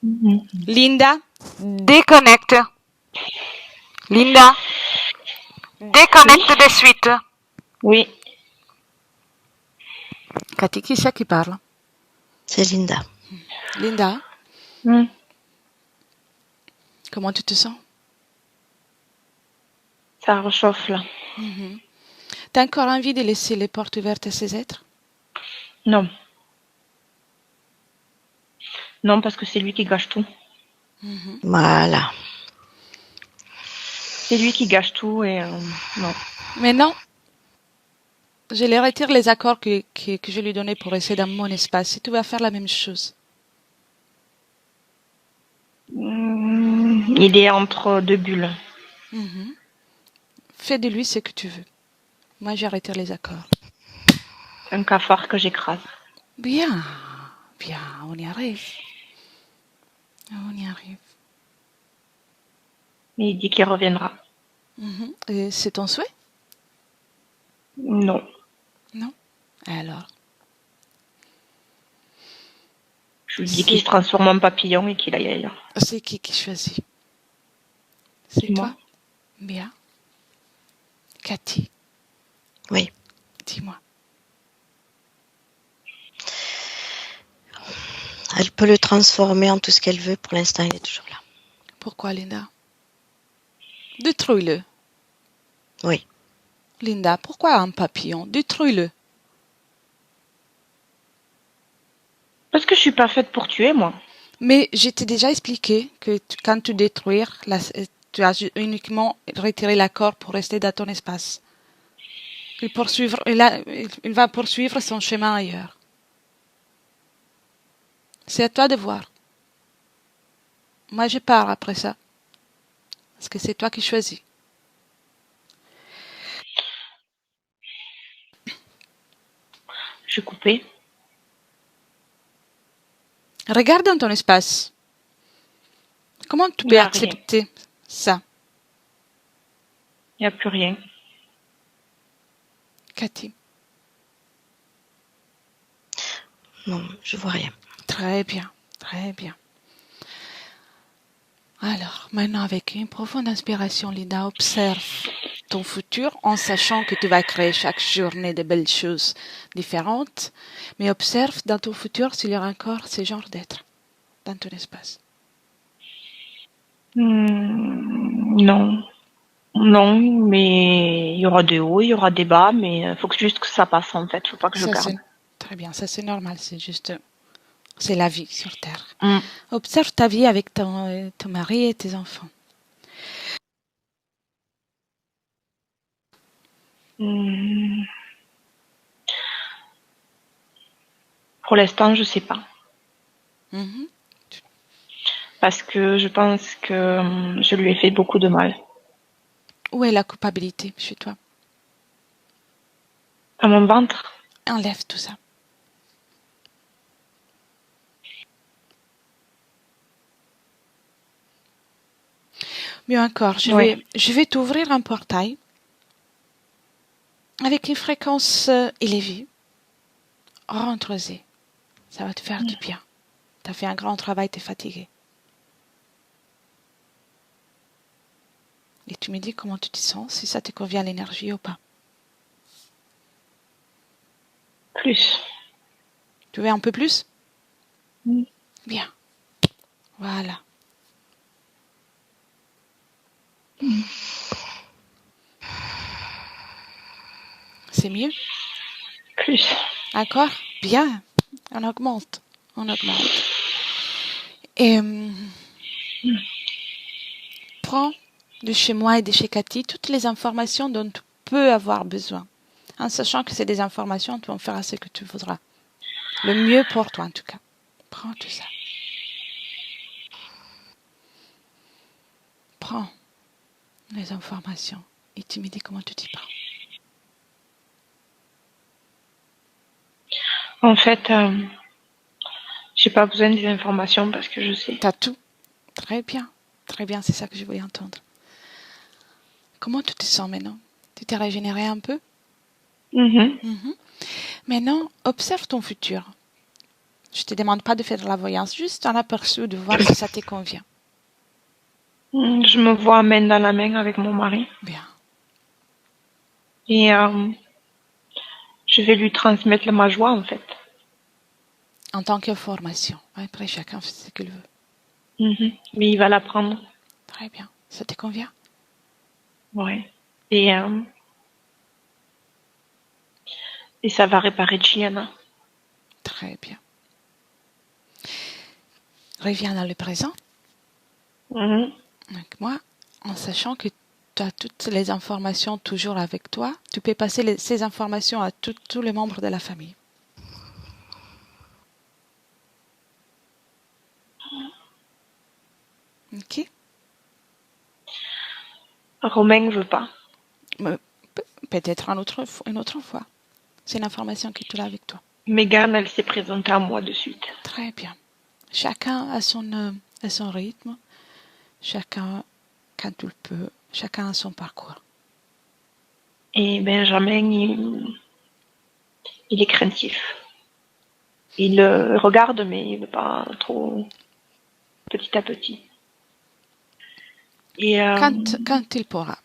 Linda? Déconnecte. Linda, déconnecte de suite. Oui. Cathy, qui c'est qui parle? C'est Linda. Linda, comment tu te sens? Ça réchauffe là. T'as encore envie de laisser les portes ouvertes à ces êtres? Non. Non, parce que c'est lui qui gâche tout. Voilà. C'est lui qui gâche tout et non. Mais non. Je lui retire les accords que je lui donnais pour rester dans mon espace. Et tu vas faire la même chose. Il est entre deux bulles. Fais de lui ce que tu veux. Moi, je retire les accords. Un cafard que j'écrase. Bien, bien, on y arrive. On y arrive. Mais il dit qu'il reviendra. Et c'est ton souhait? Non. Non. Alors, Je lui dis qu'il se transforme en papillon et qu'il aille ailleurs. C'est qui choisit? C'est Moi. toi? Bien. Cathy? Oui. Dis-moi. Elle peut le transformer en tout ce qu'elle veut. Pour l'instant, il est toujours là. Pourquoi, Linda? Détruis-le. Oui. Linda, pourquoi un papillon? Détruis-le. Parce que je suis pas faite pour tuer, moi. Mais je t'ai déjà expliqué que quand tu détruis, tu as uniquement retiré l'accord pour rester dans ton espace. Il va poursuivre son chemin ailleurs. C'est à toi de voir. Moi, je pars après ça. Parce que c'est toi qui choisis. Je vais couper. Regarde dans ton espace. Comment tu Il peux y a rien. accepter ça, Il n'y a plus rien. Cathy? Non, je vois rien. Très bien, très bien. Alors, maintenant, avec une profonde inspiration, Linda, observe ton futur en sachant que tu vas créer chaque journée de belles choses différentes, mais observe dans ton futur s'il y aura encore ce genre d'être dans ton espace. Non. Non, mais il y aura des hauts, il y aura des bas, mais il faut juste que ça passe en fait. Faut pas que je Ça, garde. c'est très bien, ça c'est normal, c'est la vie sur Terre. Mm. Observe ta vie avec ton mari et tes enfants. Pour l'instant, je sais pas. Mhm. Parce que je pense que je lui ai fait beaucoup de mal. Où est la culpabilité chez toi? À mon ventre. Enlève tout ça. Mieux encore, je vais t'ouvrir un portail avec une fréquence élevée. Rentre-y. Ça va te faire du bien. Tu as fait un grand travail, tu es fatigué. Et tu me dis comment tu te sens, si ça te convient l'énergie ou pas. Plus. Tu veux un peu plus? Mm. Bien. Voilà. C'est mieux? Plus. Encore? Bien. On augmente. On augmente. Et prends de chez moi et de chez Cathy toutes les informations dont tu peux avoir besoin. En sachant que c'est des informations, tu en feras ce que tu voudras. Le mieux pour toi, en tout cas. Prends tout ça. Prends les informations et tu me dis comment tu t'y prends. En fait, j'ai pas besoin des informations parce que je sais. T'as tout. Très bien. Très bien, c'est ça que je voulais entendre. Comment tu te sens maintenant? Tu t'es régénéré un peu? Maintenant, observe ton futur. Je te demande pas de faire de la voyance, juste un aperçu de voir si ça te convient. Je me vois main dans la main avec mon mari. Bien. Et je vais lui transmettre ma joie en fait. En tant qu'information. Après, chacun fait ce qu'il veut. Mais il va l'apprendre. Très bien. Ça te convient? Ouais. Et ça va réparer Gianna. Très bien. Reviens dans le présent avec moi, en sachant que tu as toutes les informations toujours avec toi. Tu peux passer ces informations à tous les membres de la famille. Ok? Romain veut pas. Peut-être une autre fois. C'est une information que tu as avec toi. Megan, elle s'est présentée à moi de suite. Très bien. Chacun a son rythme. Chacun, quand il peut, chacun a son parcours. Et Benjamin, il est craintif. Il regarde, mais il veut pas trop petit à petit. Et, Quand il pourra.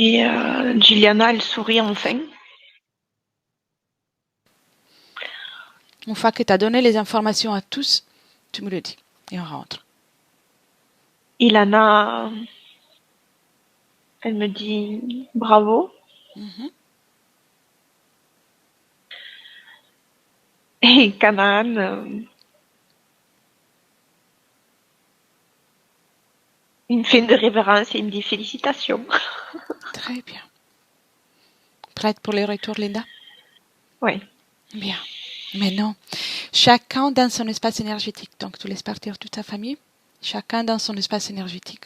et Juliana, elle sourit enfin. Une fois que tu as donné les informations à tous, tu me le dis et on rentre. Ilana, elle me dit bravo. Et Canaan, il me fait une révérence et il me dit félicitations. Très bien. Prête pour le retour, Linda? Oui. Bien. Maintenant, chacun dans son espace énergétique. Donc, tu laisses partir toute ta famille. Chacun dans son espace énergétique.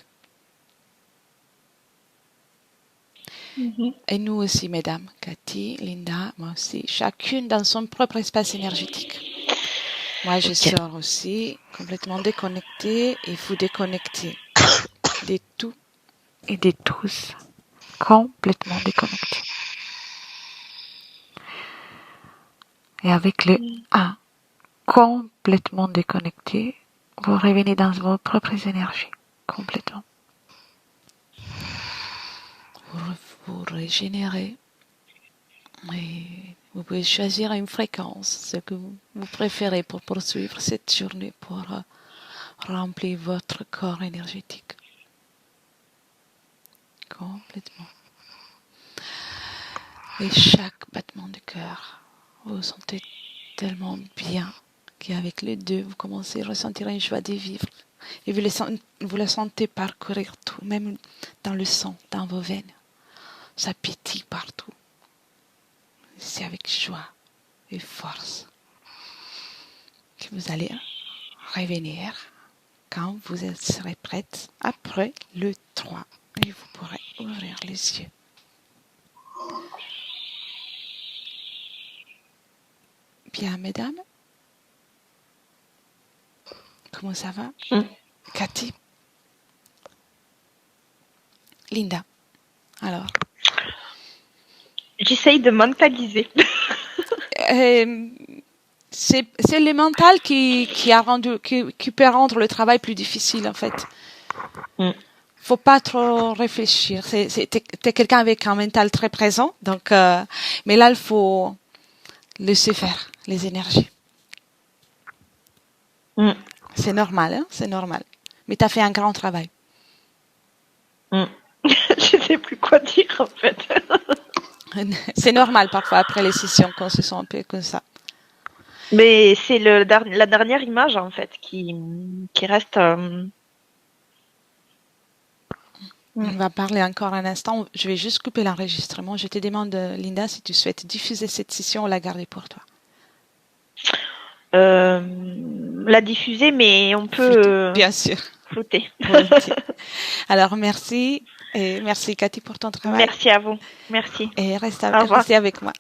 Et nous aussi, mesdames. Cathy, Linda, moi aussi. Chacune dans son propre espace énergétique. Moi, je sors aussi, complètement déconnectée, et vous déconnectez de tout et de tous. Complètement déconnectés. Et avec le 1, complètement déconnecté, vous revenez dans vos propres énergies, complètement. Vous régénérez et vous pouvez choisir une fréquence, ce que vous préférez pour poursuivre cette journée, pour remplir votre corps énergétique. Complètement. Et chaque battement de cœur, vous vous sentez tellement bien qu'avec les deux, vous commencez à ressentir une joie de vivre. Et vous la sentez parcourir tout, même dans le sang, dans vos veines. Ça pétille partout. C'est avec joie et force que vous allez revenir quand vous serez prête après le 3. Et vous pourrez ouvrir les yeux. Bien, mesdames. Comment ça va? Cathy? Linda? Alors? J'essaye de mentaliser. C'est le mental qui peut rendre le travail plus difficile, en fait. Faut pas trop réfléchir. T'es quelqu'un avec un mental très présent, donc, mais là, il faut laisser faire les énergies. C'est normal, hein, c'est normal. Mais t'as fait un grand travail. Je sais plus quoi dire, en fait. C'est normal, parfois, après les sessions, qu'on se sent un peu comme ça. Mais c'est la dernière image, en fait, qui reste... On va parler encore un instant. Je vais juste couper l'enregistrement. Je te demande, Linda, si tu souhaites diffuser cette session ou la garder pour toi. La diffuser, mais on peut... Bien sûr. Flouter. Alors, merci. Et merci, Cathy, pour ton travail. Merci à vous. Merci. Et restez avec moi.